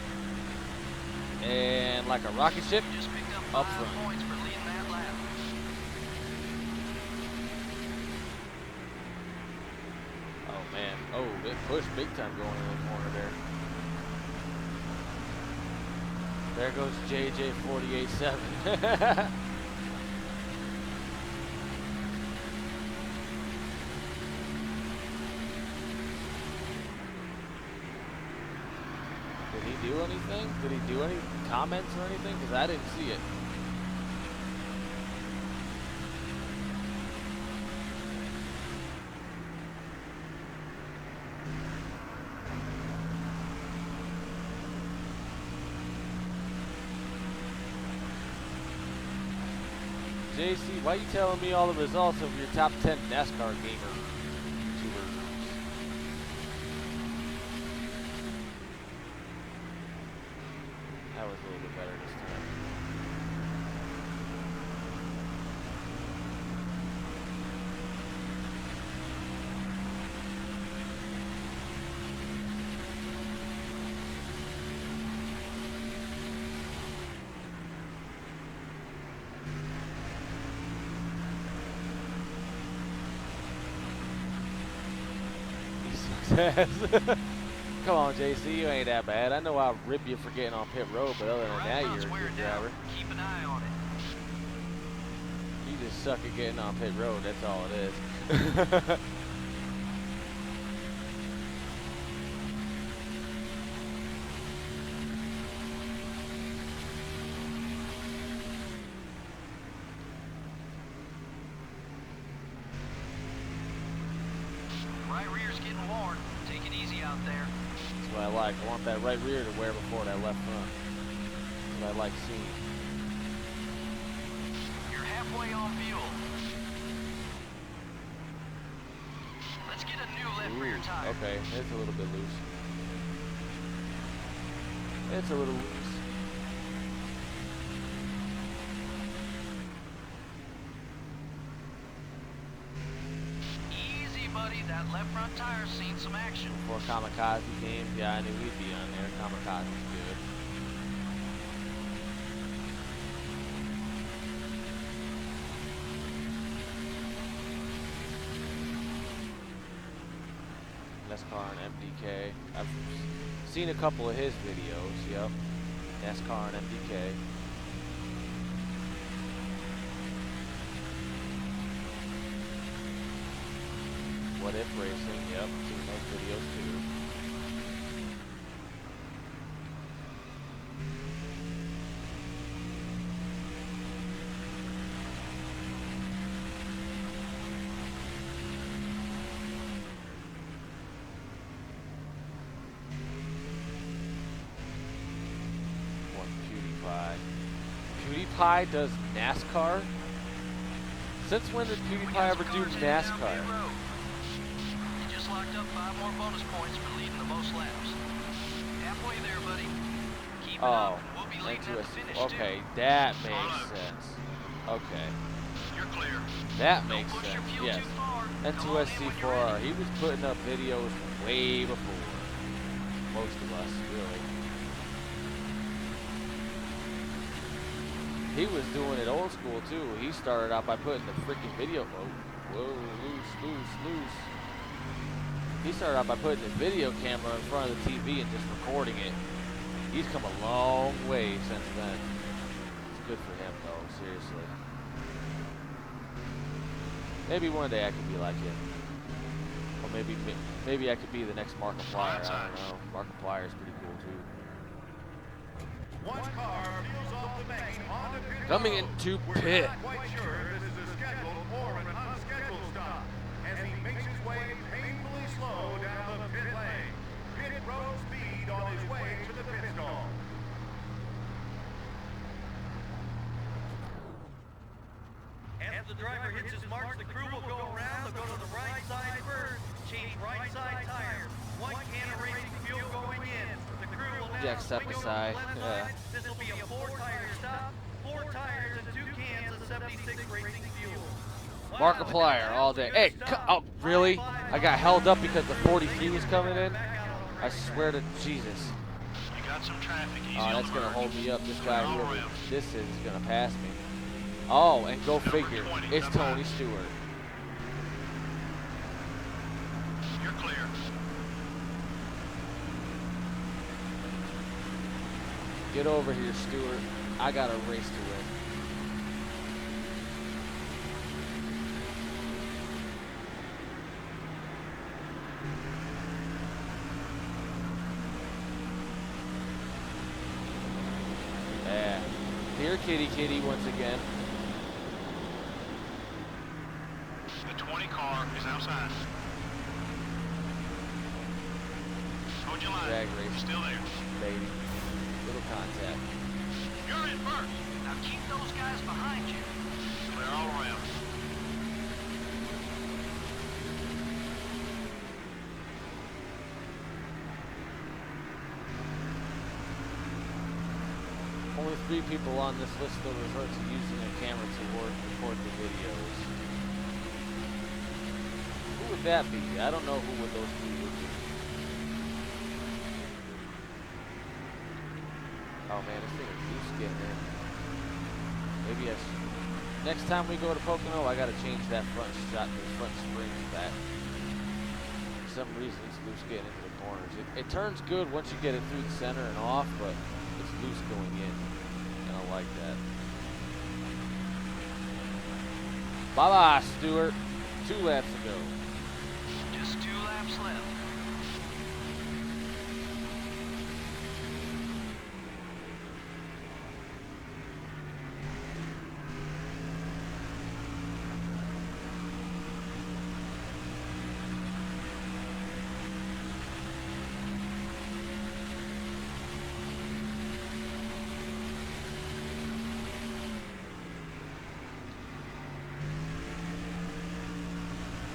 though. And like a rocket ship, Just picked up up 5 front. points for leading that lap. Oh man. Oh, it pushed big time going in the corner there. There goes JJ 48-7. Did he do anything? Did he do any comments or anything? Because I didn't see it. JC, why you telling me all the results of your top 10 NASCAR gamer YouTubers? That was a little bit better this time. He sucks ass. Come on, JC, you ain't that bad. I know I'll rip you for getting on pit road, but other than that, you're a good driver. Keep an eye on it. You just suck at getting on pit road, that's all it is. Right rear's getting worn. Take it easy out there. That's what I like. I want that right rear to wear before that left front. That's what I like seeing. You're halfway on fuel. Let's get a new left rear tire. Okay, it's a little bit loose. It's a little loose. Easy, buddy. That left front tire's seen some action. Before Kamikaze came, yeah, I knew he'd be on there. Kamikaze's good. NASCAR and MDK. I've seen a couple of his videos. Yep, NASCAR and MDK. What If Racing. Yep, seen those videos too. PewDiePie does NASCAR? Since when did PewDiePie ever do NASCAR? You just locked up 5 more bonus points for leading the most laps. Halfway there, buddy. Keep it up. We'll be leading at the finish, okay, that makes sense. Okay. You're clear. That makes sense, yes. N2SC4R, he was putting up videos way before most of us, really. He was doing it old school too. He started out by putting the freaking video. Whoa, loose. He started out by putting the video camera in front of the TV and just recording it. He's come a long way since then. It's good for him though, seriously. Maybe one day I could be like him. Or maybe I could be the next Markiplier. I don't know. Markiplier is pretty cool too. One car peels off the main onto pit Coming road. into We're pit. not quite sure if this is a scheduled or an unscheduled stop as he makes his way painfully slow down the pit lane. Pit road speed on his way to the pit stall. As the driver hits his marks, the crew will go around. They'll go to the right side first. Change right side tires. 1 can of racing fuel going in. The crew will now Jack swing over to the Sepicide, left yeah. side. This will be a 4-tire stop. 4 tires and 2 cans of 76 racing fuel. Markiplier all day. Hey, oh, really? I got held up because the 43 was coming in? I swear to Jesus. You got some traffic. Easy Oh, on that's the gonna merge. hold me up. This guy, All whoever around. this is gonna pass me. Oh, and go Number figure. 20, It's come Tony on. Stewart. You're clear. Get over here, Stewart. I got a race to win. Yeah. Here, kitty, once again. The 20 car is outside. Hold your line. Drag race. Still there. Baby. Little contact. You're in first. Now keep those guys behind you. Clear all around. Only 3 people on this list will revert to using a camera to record the videos. Who would that be? I don't know who would those 3 would be. Oh man, this thing is loose getting in. Maybe next time we go to Pocono, I gotta change that front springs back. For some reason, it's loose getting into the corners. It turns good once you get it through the center and off, but it's loose going in. And I like that. Bye-bye, Stewart. 2 laps to go. Just 2 laps left.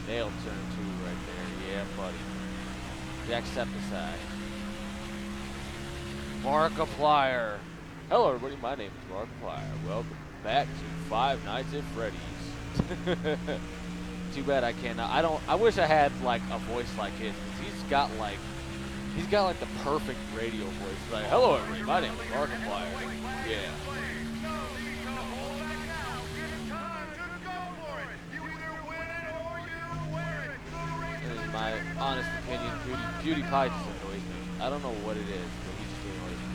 Nailed turn 2 right there. Yeah, buddy. Jack Sepicide. Markiplier. Hello, everybody. My name is Markiplier. Welcome back to Five Nights at Freddy's. Too bad I cannot. I wish I had like a voice like his. 'Cause he's got like the perfect radio voice. Like, hello, everybody. My name is Markiplier. Yeah. in my honest opinion, Beauty Pie just annoys me. I don't know what it is, but he just annoys me.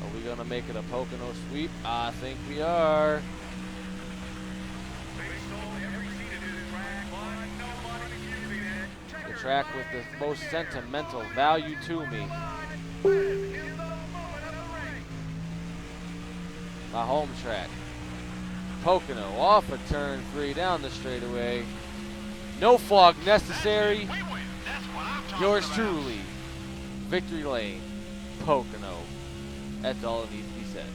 Are we gonna make it a Pocono sweep? I think we are. The track with the most sentimental value to me. My home track. Pocono off of turn 3 down the straightaway. No fog necessary. Yours truly. Victory lane. Pocono. That's all that needs to be said.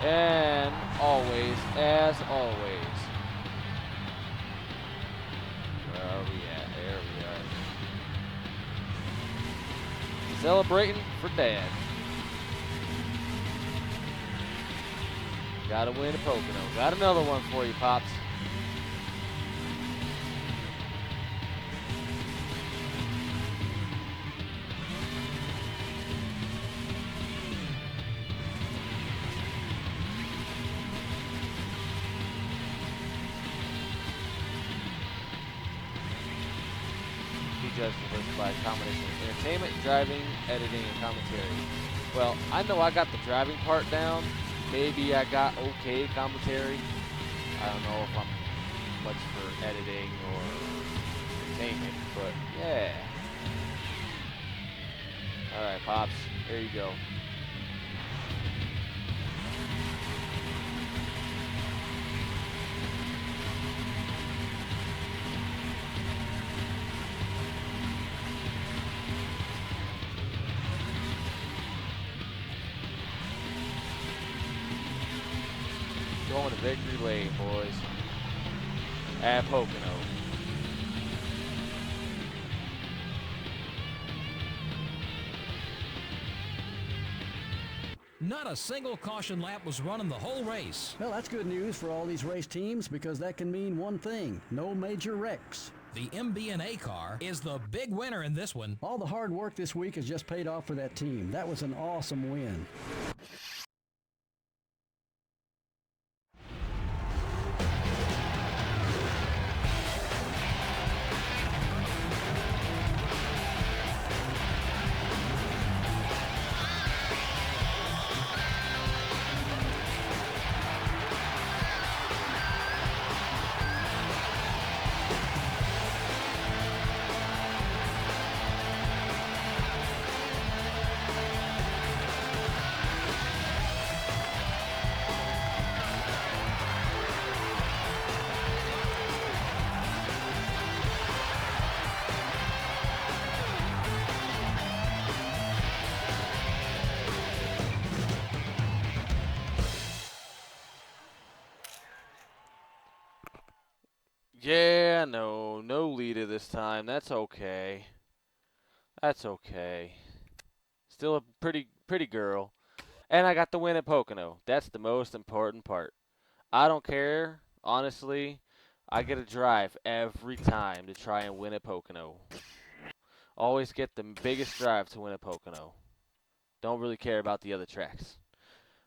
And always, as always. Where are we at? There we are. Celebrating for Dad. Gotta win a Pocono. Got another one for you, Pops. Judged diversified combination of entertainment, driving, editing, and commentary. Well, I know I got the driving part down. Maybe I got okay commentary. I don't know if I'm much for editing or entertainment, but yeah. Alright, Pops, here you go. Going to victory lane, boys. At Pocono. Not a single caution lap was run in the whole race. Well, that's good news for all these race teams because that can mean one thing: no major wrecks. The MB&A car is the big winner in this one. All the hard work this week has just paid off for that team. That was an awesome win. Yeah, no leader this time. That's okay. That's okay. Still a pretty girl. And I got the win at Pocono. That's the most important part. I don't care, honestly. I get a drive every time to try and win at Pocono. Always get the biggest drive to win at Pocono. Don't really care about the other tracks.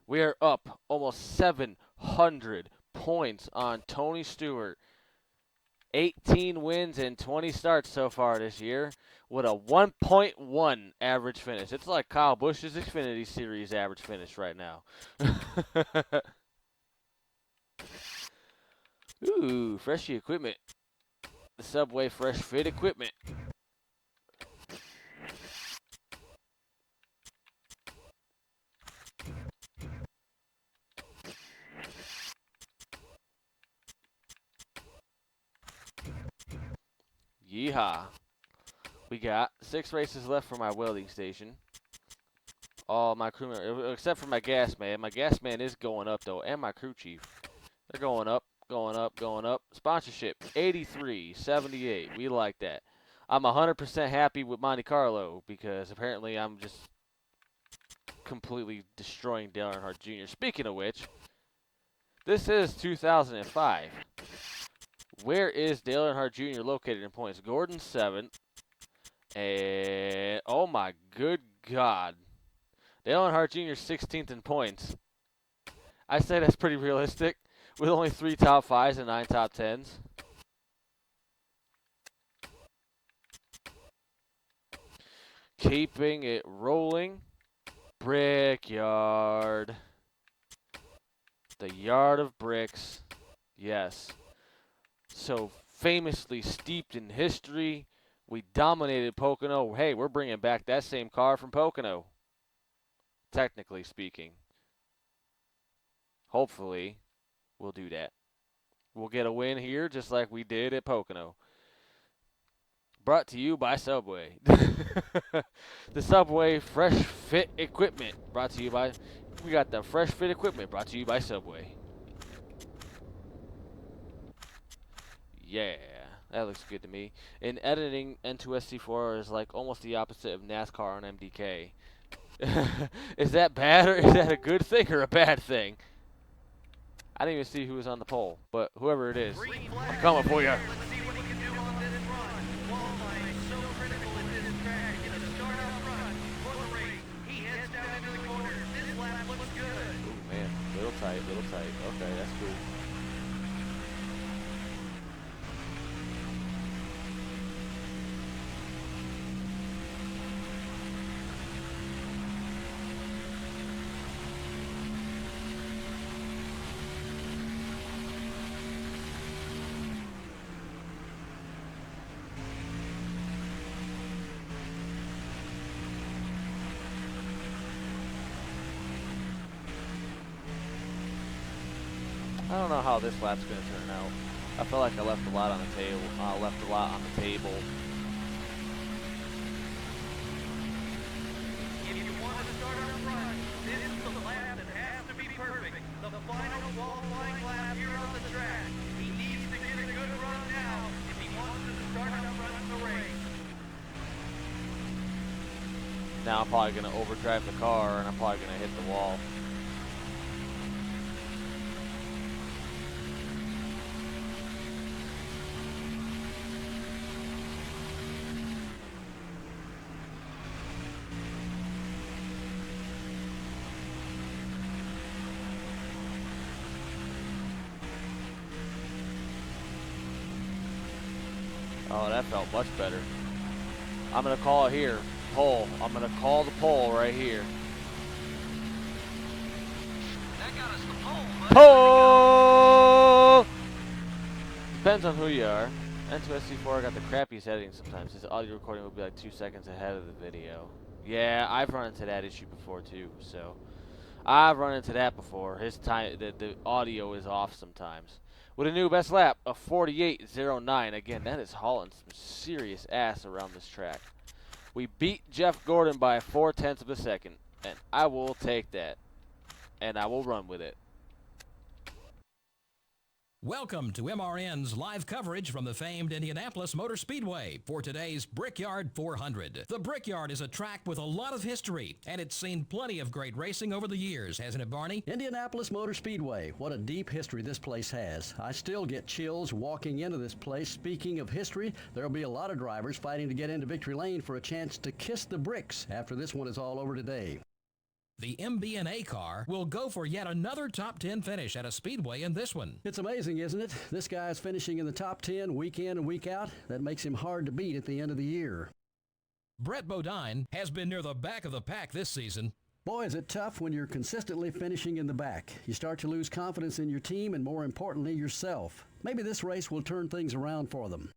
We are up almost 700 points on Tony Stewart. 18 wins and 20 starts so far this year with a 1.1 average finish. It's like Kyle Busch's Xfinity Series average finish right now. Ooh, freshy equipment. The Subway Fresh Fit equipment. Yeehaw. We got 6 races left for my welding station. All my crewmen, except for my gas man. My gas man is going up, though, and my crew chief. They're going up, going up, going up. Sponsorship, 83.78. We like that. I'm 100% happy with Monte Carlo because apparently I'm just completely destroying Dale Earnhardt Jr. Speaking of which, this is 2005. Where is Dale Earnhardt Jr. located in points? Gordon 7th, And, oh my good God. Dale Earnhardt Jr. 16th in points. I say that's pretty realistic with only 3 top 5s and 9 top 10s. Keeping it rolling. Brickyard. The yard of bricks. Yes. So famously steeped in history, we dominated Pocono. Hey, we're bringing back that same car from Pocono. Technically speaking. Hopefully, we'll do that. We'll get a win here just like we did at Pocono. Brought to you by Subway. The Subway Fresh Fit Equipment. Brought to you by... We got the Fresh Fit Equipment brought to you by Subway. Yeah, that looks good to me. And editing N2SC4 is like almost the opposite of NASCAR on MDK. Is that bad or is that a good thing or a bad thing? I didn't even see who was on the pole, but whoever it is, I'm coming for you. Let's see what he can do on this run. Qualifying so critical in this track. Get a start out front for the race. He heads down into the corner. This lap looks good. Ooh, man, little tight, little tight. Okay, that's cool. I don't know how this lap's gonna turn out. I feel like I left a lot on the table. If you want to start up front, this is the lap that has to be perfect. The final qualifying lap here on the track. He needs to get a good run now if he wants to start up front in the race. Now I'm probably gonna overdrive the car and I'm probably gonna hit the wall. Oh, that felt much better. I'm going to call it here. Pole. I'm going to call the pole right here. That got us the pole, bud. Pole! Depends on who you are. N2SC4 got the crappy settings sometimes. His audio recording will be like 2 seconds ahead of the video. Yeah, I've run into that issue before too, so. I've run into that before. His time, the audio is off sometimes. With a new best lap of 48.09. Again, that is hauling some serious ass around this track. We beat Jeff Gordon by 0.4 of a second, and I will take that, and I will run with it. Welcome to MRN's live coverage from the famed Indianapolis Motor Speedway for today's Brickyard 400. The Brickyard is a track with a lot of history, and it's seen plenty of great racing over the years, hasn't it, Barney? Indianapolis Motor Speedway. What a deep history this place has. I still get chills walking into this place. Speaking of history, there'll be a lot of drivers fighting to get into victory lane for a chance to kiss the bricks after this one is all over today. The MB&A car will go for yet another top 10 finish at a speedway in this one. It's amazing, isn't it? This guy is finishing in the top 10 week in and week out. That makes him hard to beat at the end of the year. Brett Bodine has been near the back of the pack this season. Boy, is it tough when you're consistently finishing in the back. You start to lose confidence in your team and, more importantly, yourself. Maybe this race will turn things around for them.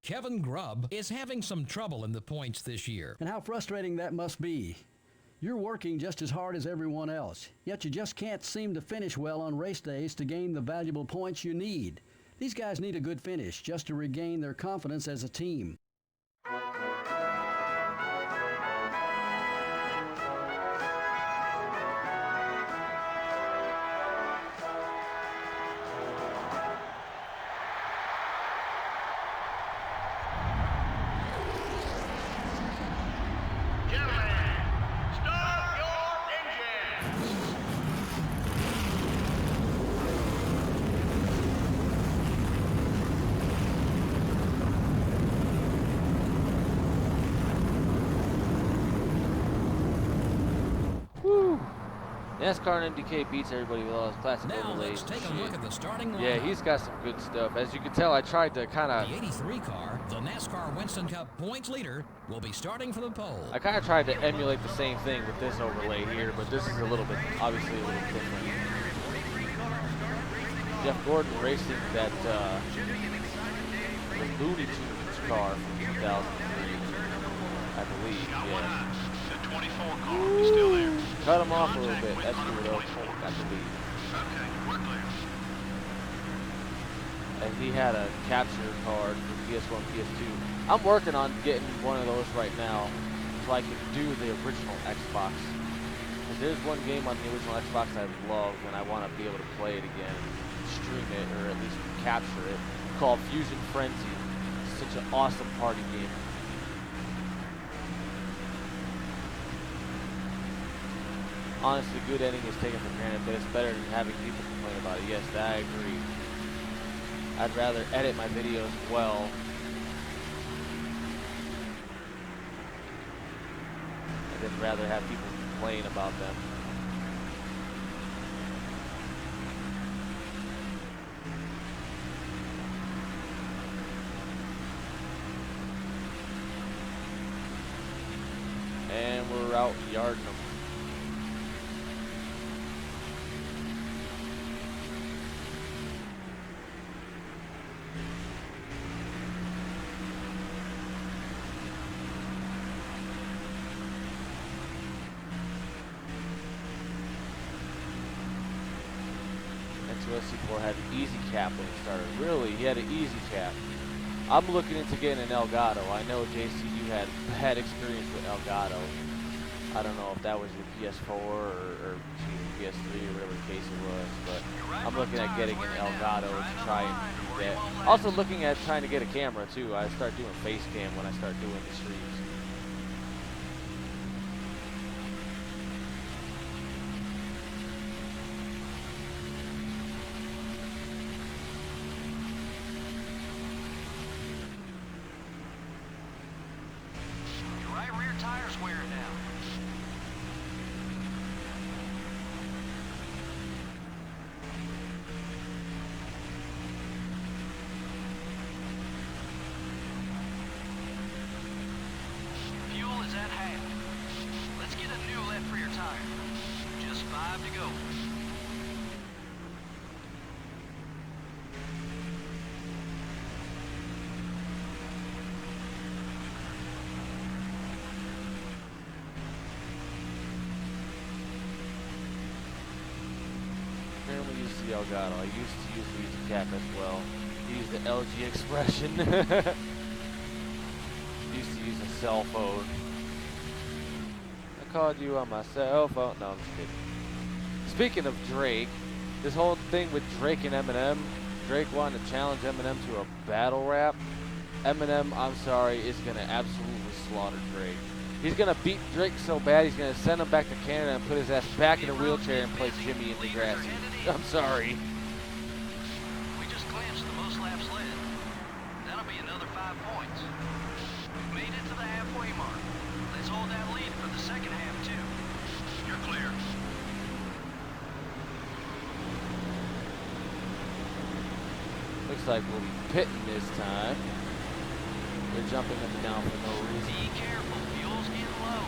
Kevin Grubb is having some trouble in the points this year. And how frustrating that must be. You're working just as hard as everyone else, yet you just can't seem to finish well on race days to gain the valuable points you need. These guys need a good finish just to regain their confidence as a team. NASCAR and MDK beats everybody with all his classic Now overlays. let's take a Shit. look at the starting lineup. Yeah, he's got some good stuff. As you can tell, I tried to kind of... The 83 car, the NASCAR Winston Cup points leader, will be starting for the pole. I kind of tried to emulate the same thing with this overlay here, but this is a little bit, obviously a little different. Jeff Gordon racing that the Looney Tunes car from 2003, I believe. Yeah. The 24 car is still there. Cut him off a little bit. That's good. I believe. Okay, we're clear. And he had a capture card for PS1, PS2. I'm working on getting one of those right now, so I can do the original Xbox. Because there's one game on the original Xbox I love, and I want to be able to play it again, stream it, or at least capture it, called Fusion Frenzy. It's such an awesome party game. Honestly, good ending is taken for granted, but it's better than having people complain about it. Yes, I agree. I'd rather edit my videos well than rather have people complain about them. And we're out yarding them. X4 had an easy cap when he started. Really, he had an easy cap. I'm looking into getting an Elgato. I know JC, you had bad experience with Elgato. I don't know if that was your PS4 or PS3 or whatever the case it was, but I'm looking at getting an Elgato to try and do that. Also looking at trying to get a camera too. I start doing face cam when I start doing the streams. Elgato. I used to use the Easy Cap as well. Use the LG expression. Used to use a cell phone. I called you on my cell phone. No, I'm just kidding. Speaking of Drake, this whole thing with Drake and Eminem, Drake wanted to challenge Eminem to a battle rap. Eminem, I'm sorry, is going to absolutely slaughter Drake. He's going to beat Drake so bad, he's going to send him back to Canada and put his ass back in a wheelchair and place Jimmy in Degrassi. I'm sorry. We just clinched the most laps led. That'll be another 5 points. We've made it to the halfway mark. Let's hold that lead for the second half, too. You're clear. Looks like we'll be pitting this time. They're jumping up and down for no reason. Be careful, fuel's getting low.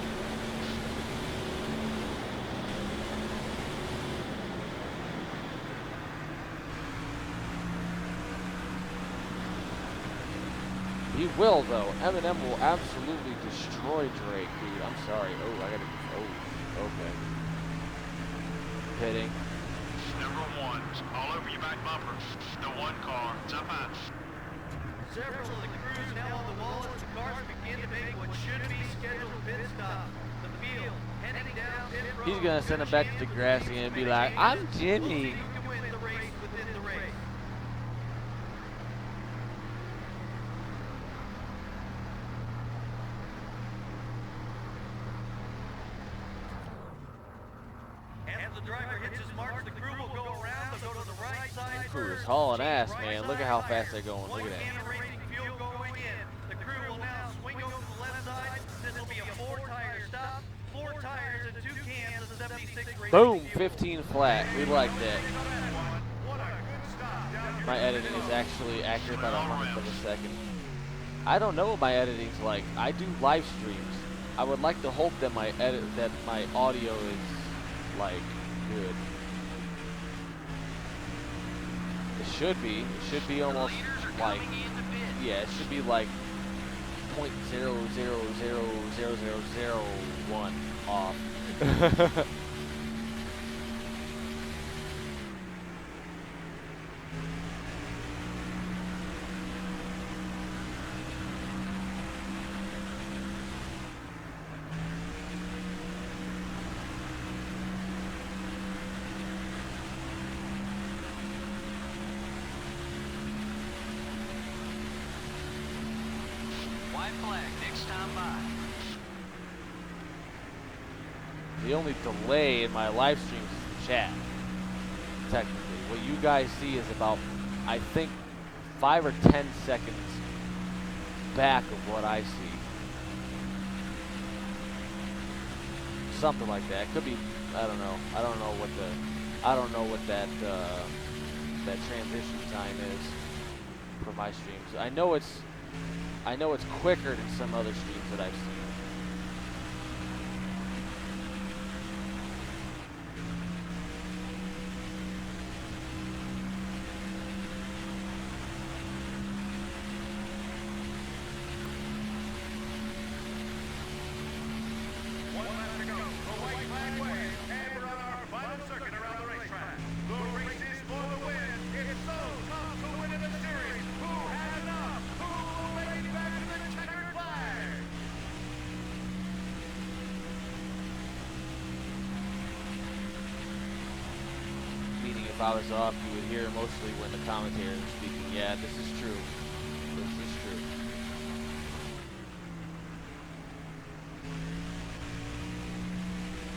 He will, though. Eminem will absolutely destroy Drake, dude. I'm sorry. Oh, I gotta. Oh, okay. Pitting. Number 1, all over your back bumper. The 1 car, it's up high. Several of the crews now on the wall as the cars begin to make what should be scheduled pit stops. The field heading down pit road. He's gonna send him back to Degrassi and be like, I'm Jimmy. You can win the race within the race. As the driver hits his mark, the crew will go around. They'll go to the right side Crew is first. hauling ass, man. Look at how fast they're going. Look One at that. can of racing fuel going in. The crew will now swing over to the left side. This will be a 4-tire stop. 4 tires and 2 cans of Boom, 15 flat. We like that. My editing is actually accurate by the 100th of a second. I don't know what my editing's like. I do live streams. I would like to hope that my audio is like good. It should be. It should be almost like, yeah, it should be like 0.00000001 off. White flag, next time by. The only delay in my live streams is the chat. Technically, what you guys see is about, I think, 5 or 10 seconds back of what I see. Something like that. It could be. I don't know. I don't know what that that transition time is for my streams. I know it's quicker than some other streams that I've seen. If I was off, you would hear mostly when the commentator is speaking. Yeah, this is true. This is true.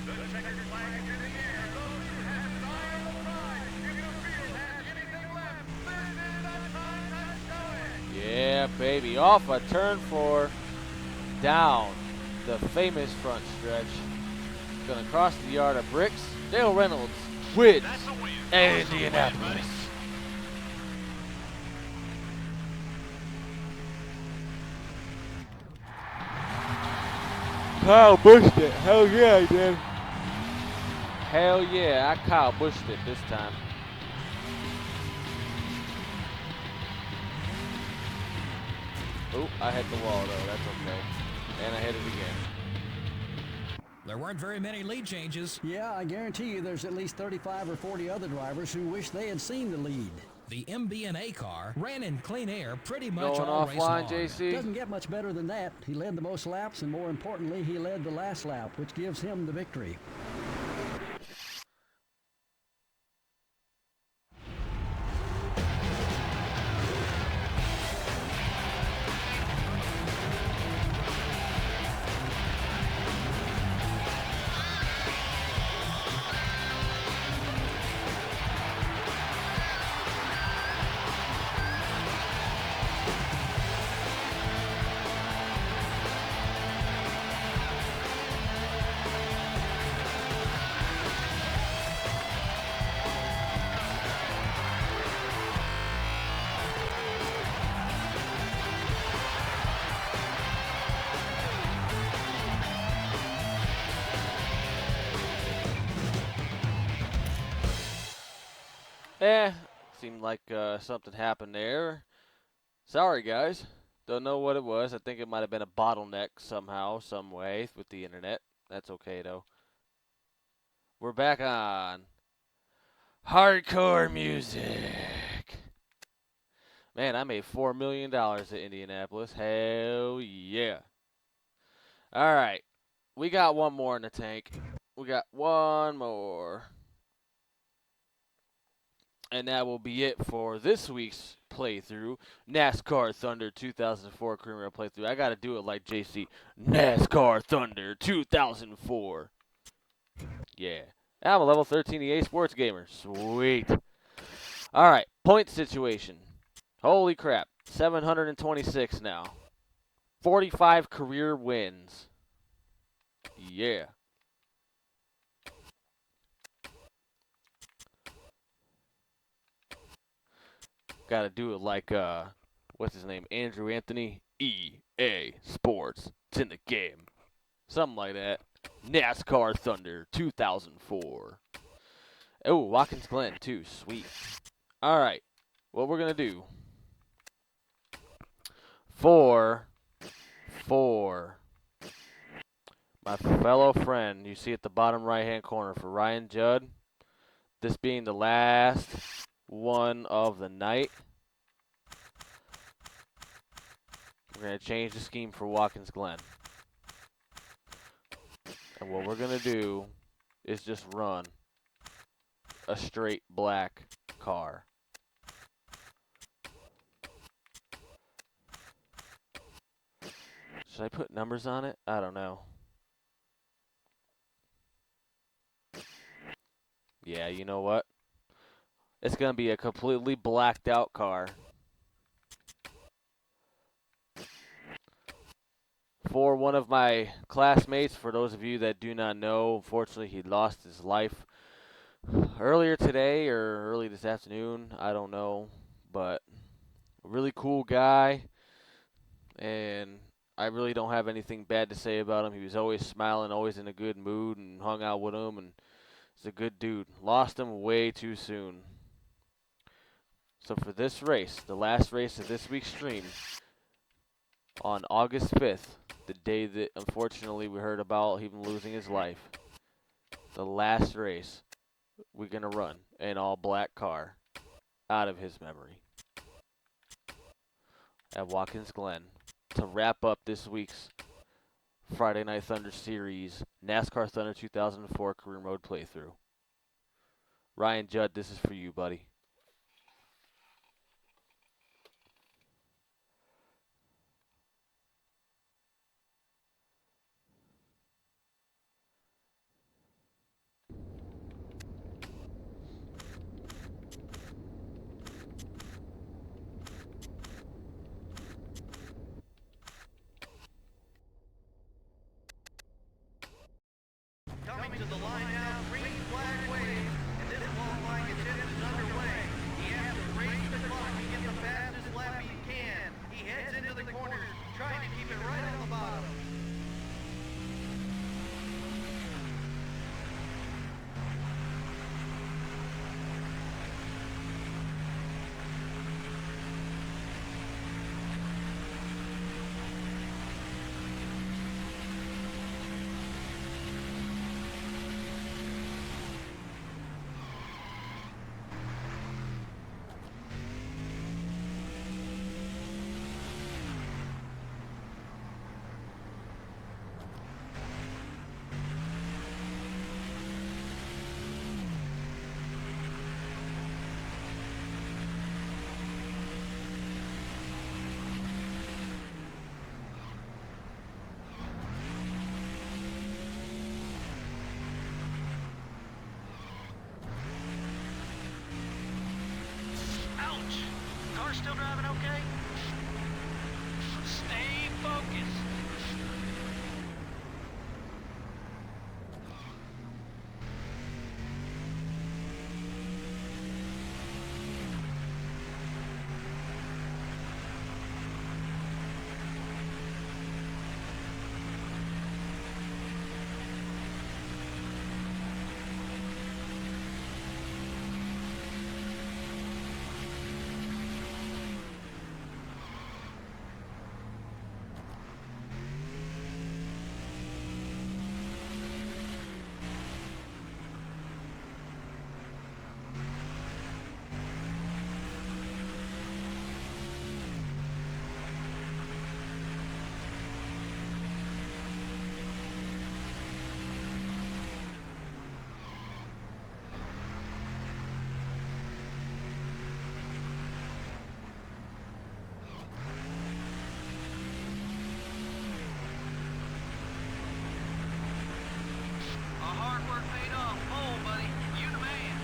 The checkered flag is in the air. The leader has his eye on the prize. If the field has anything left, this is the time to show it. Yeah, baby. Off a turn 4. Down the famous front stretch. Gonna cross the yard of bricks. Dale Reynolds wins. Indianapolis. Kyle bushed it. Hell yeah, I did. Hell yeah, I Kyle bushed it this time. Oh, I hit the wall though. That's okay. And I hit it again. There weren't very many lead changes. Yeah, I guarantee you there's at least 35 or 40 other drivers who wish they had seen the lead. The MB&A car ran in clean air pretty much Going all race offline, long. JC. Doesn't get much better than that. He led the most laps, and more importantly, he led the last lap, which gives him the victory. Seemed like something happened there. Sorry, guys. Don't know what it was. I think it might have been a bottleneck somehow, some way with the internet. That's okay, though. We're back on hardcore music. Man, I made $4 million at Indianapolis. Hell yeah. All right. We got one more in the tank. We got one more. And that will be it for this week's playthrough. NASCAR Thunder 2004 Career Rail playthrough. I got to do it like JC. NASCAR Thunder 2004. Yeah. I'm a level 13 EA Sports gamer. Sweet. All right. Point situation. Holy crap. 726 now. 45 career wins. Yeah. Got to do it like what's his name? Andrew Anthony. EA Sports. It's in the game. Something like that. NASCAR Thunder 2004. Oh, Watkins Glen too. Sweet. All right. What we're gonna do for my fellow friend, you see at the bottom right-hand corner for Ryan Judd, this being the last one of the night, we're going to change the scheme for Watkins Glen. And what we're going to do is just run a straight black car. Should I put numbers on it? I don't know. Yeah, you know what? It's going to be a completely blacked out car. For one of my classmates, for those of you that do not know, unfortunately he lost his life earlier today or early this afternoon. I don't know. But a really cool guy. And I really don't have anything bad to say about him. He was always smiling, always in a good mood, and hung out with him. And he's a good dude. Lost him way too soon. So for this race, the last race of this week's stream, on August 5th, the day that unfortunately we heard about him losing his life, the last race, we're going to run an all-black car out of his memory at Watkins Glen to wrap up this week's Friday Night Thunder Series NASCAR Thunder 2004 Career Mode playthrough. Ryan Judd, this is for you, buddy. Coming to the line now, green flag wave, and this qualifying attempt is underway. He has to race the clock to get the fastest lap he can. He heads into the corners, trying to keep it right on the bottom. Car still driving okay? Stay focused.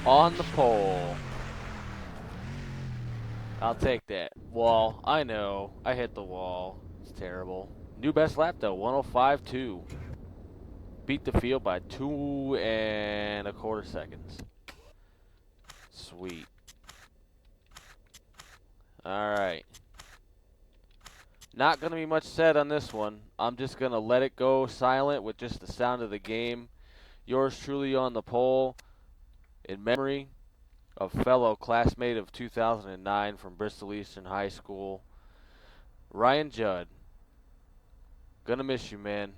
On the pole. I'll take that. Wall. I know. I hit the wall. It's terrible. New best lap though. 105.2. Beat the field by 2.25 seconds. Sweet. All right. Not going to be much said on this one. I'm just going to let it go silent with just the sound of the game. Yours truly on the pole in memory of fellow classmate of 2009 from Bristol Eastern High School, Ryan Judd. Gonna miss you, man.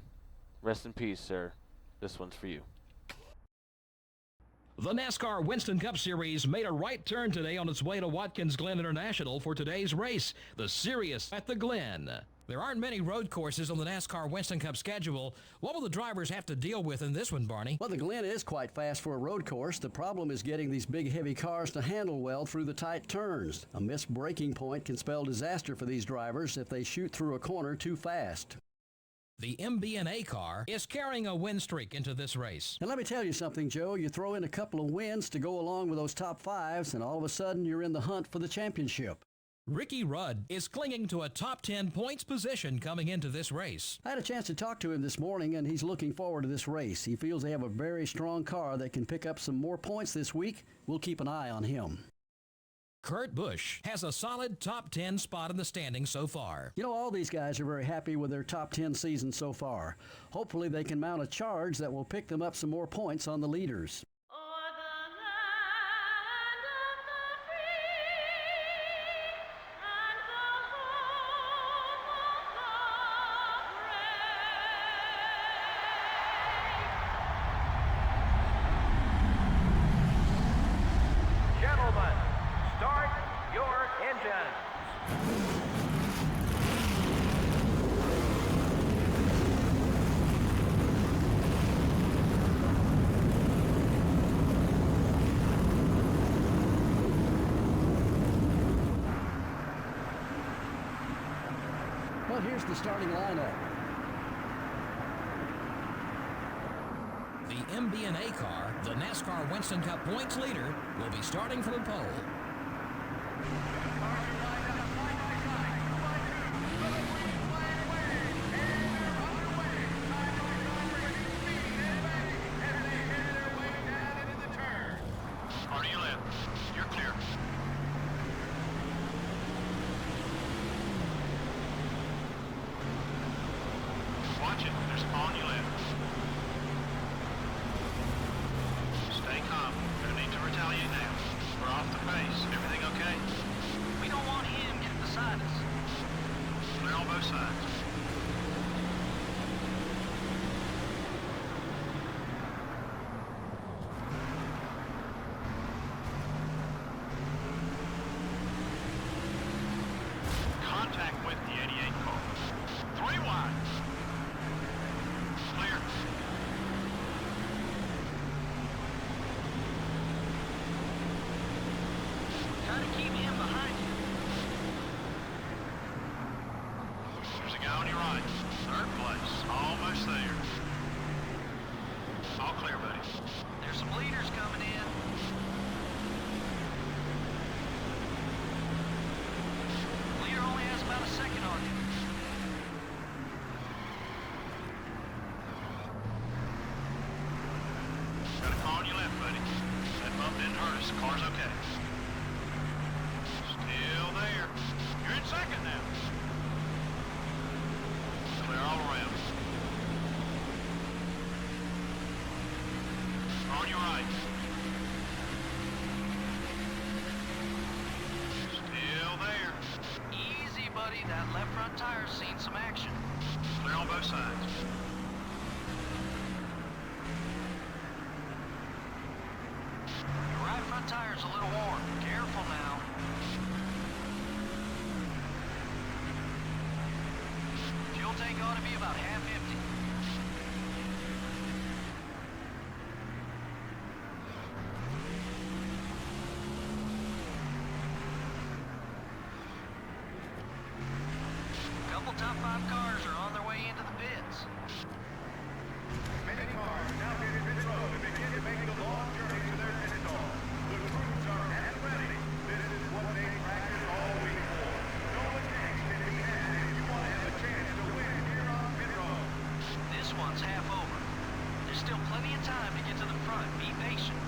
Rest in peace, sir. This one's for you. The NASCAR Winston Cup Series made a right turn today on its way to Watkins Glen International for today's race, the Sirius at the Glen. There aren't many road courses on the NASCAR Winston Cup schedule. What will the drivers have to deal with in this one, Barney? Well, the Glen is quite fast for a road course. The problem is getting these big, heavy cars to handle well through the tight turns. A missed braking point can spell disaster for these drivers if they shoot through a corner too fast. The MB&A car is carrying a win streak into this race. And let me tell you something, Joe. You throw in a couple of wins to go along with those top fives, and all of a sudden you're in the hunt for the championship. Ricky Rudd is clinging to a top 10 points position coming into this race. I had a chance to talk to him this morning, and he's looking forward to this race. He feels they have a very strong car that can pick up some more points this week. We'll keep an eye on him. Kurt Busch has a solid top 10 spot in the standings so far. You know, all these guys are very happy with their top 10 season so far. Hopefully they can mount a charge that will pick them up some more points on the leaders. Gentlemen, start your engines. Well, here's the starting lineup. The MB&A car, the NASCAR Winston Cup points leader, will be starting from the pole. Hard to your left. You're clear. Watch it. There's a ball on your left. Stay calm. No need to retaliate now. We're off the pace. Everything okay? We don't want him getting beside us. Clear on both sides. Contact with the 88 car. 3 wide. Clear. Try to keep him behind you. There's a guy on your right. 3rd place. Almost there. All clear, buddy. There's some leaders coming in. Leader only has about a second on you. Got a car on your left, buddy. That bump didn't hurt us. The car's okay. Still there. You're in 2nd now. Clear all around. On your right. Still there. Easy, buddy. That left front tire's seen some action. Clear on both sides. The right front tire's a little worn. Careful now. Fuel tank ought to be about half empty. Couple top 5 cars are on their way into the pits. Many cars now get in pit road and begin to make the long journey to their pit stall. The crews are at ready. This is what they practice all week for. No mistakes can be had if you want to have a chance to win here on pit road. This one's half over. There's still plenty of time to get to the front. Be patient.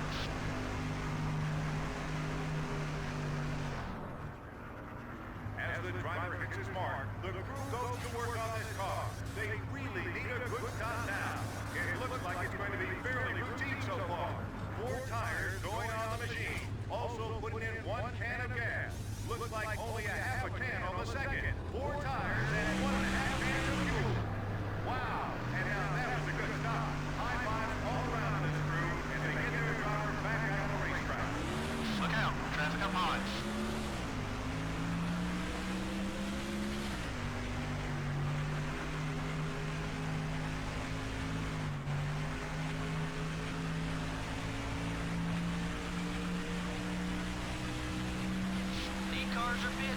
hits his mark, the crew goes to work on this car. They really need a good stop now. It looks like it's going to be fairly routine so far. 4 tires going on the machine. Also putting in 1 can of gas. Looks like only a half a can on the second. 4 tires and 1.5 cans of fuel. Wow, and now that was a good stop. High fives all around this crew, and they get their driver back out on the racetrack. Look out, traffic up high. Cars are pitting.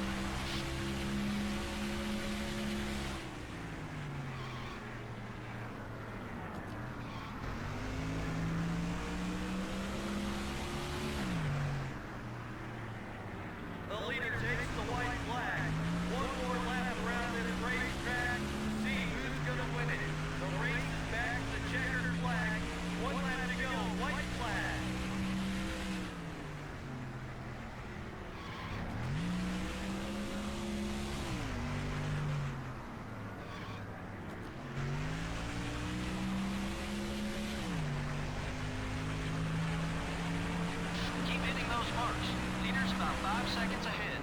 The leader takes the white flag. One more lap around this racetrack to see who's gonna win it. The race is back to the checkered flag. 1 lap to go. White flag. Keep hitting those marks. Leader's about 5 seconds ahead.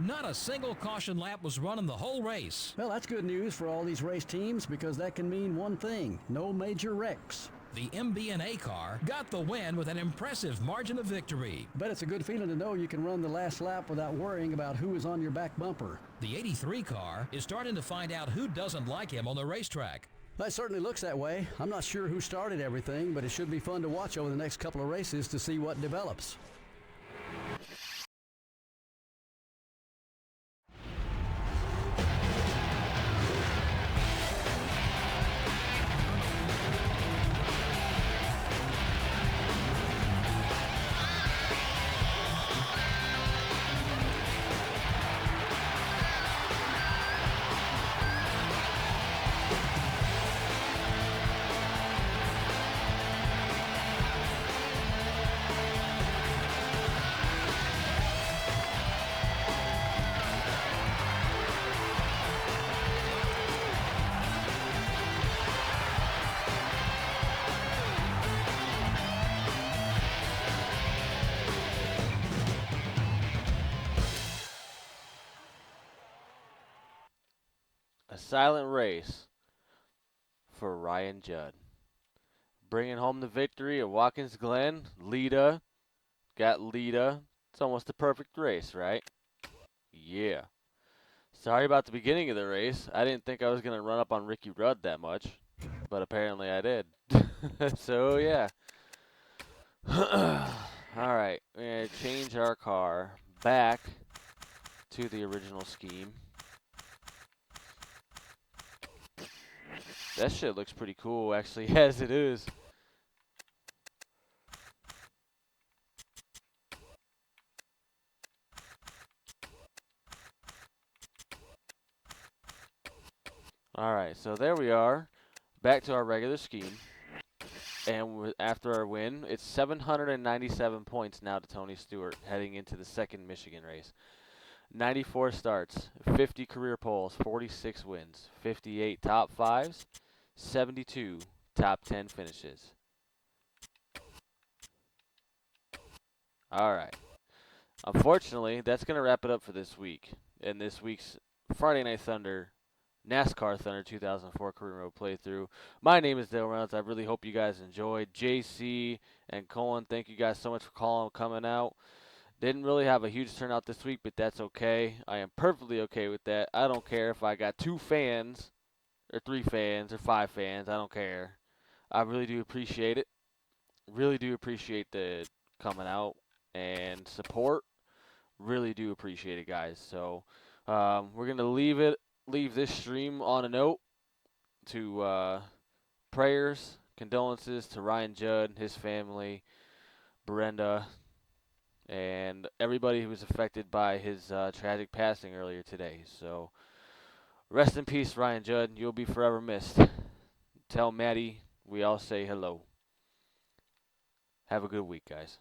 Not a single caution lap was run in the whole race. Well, that's good news for all these race teams because that can mean one thing: no major wrecks. The MB&A car got the win with an impressive margin of victory. But it's a good feeling to know you can run the last lap without worrying about who is on your back bumper. The 83 car is starting to find out who doesn't like him on the racetrack. That certainly looks that way. I'm not sure who started everything, but it should be fun to watch over the next couple of races to see what develops. A silent race for Ryan Judd. Bringing home the victory at Watkins Glen. Lita. Got Lita. It's almost a perfect race, right? Yeah. Sorry about the beginning of the race. I didn't think I was going to run up on Ricky Rudd that much. But apparently I did. So, yeah. Alright. We're going to change our car back to the original scheme. That shit looks pretty cool, actually, as it is. Alright, so there we are. Back to our regular scheme. And after our win, it's 797 points now to Tony Stewart, heading into the second Michigan race. 94 starts, 50 career poles, 46 wins, 58 top 5s, 72 top 10 finishes. Alright. Unfortunately, that's going to wrap it up for this week. In this week's Friday Night Thunder, NASCAR Thunder 2004 Career Mode playthrough. My name is Dale Reynolds. I really hope you guys enjoyed. JC and Colin, thank you guys so much for coming out. Didn't really have a huge turnout this week, but that's okay. I am perfectly okay with that. I don't care if I got 2 fans, or 3 fans, or 5 fans. I don't care. I really do appreciate it. Really do appreciate the coming out and support. Really do appreciate it, guys. So we're gonna leave this stream on a note to prayers, condolences to Ryan Judd, his family, Brenda, and everybody who was affected by his tragic passing earlier today. So, rest in peace, Ryan Judd. You'll be forever missed. Tell Maddie we all say hello. Have a good week, guys.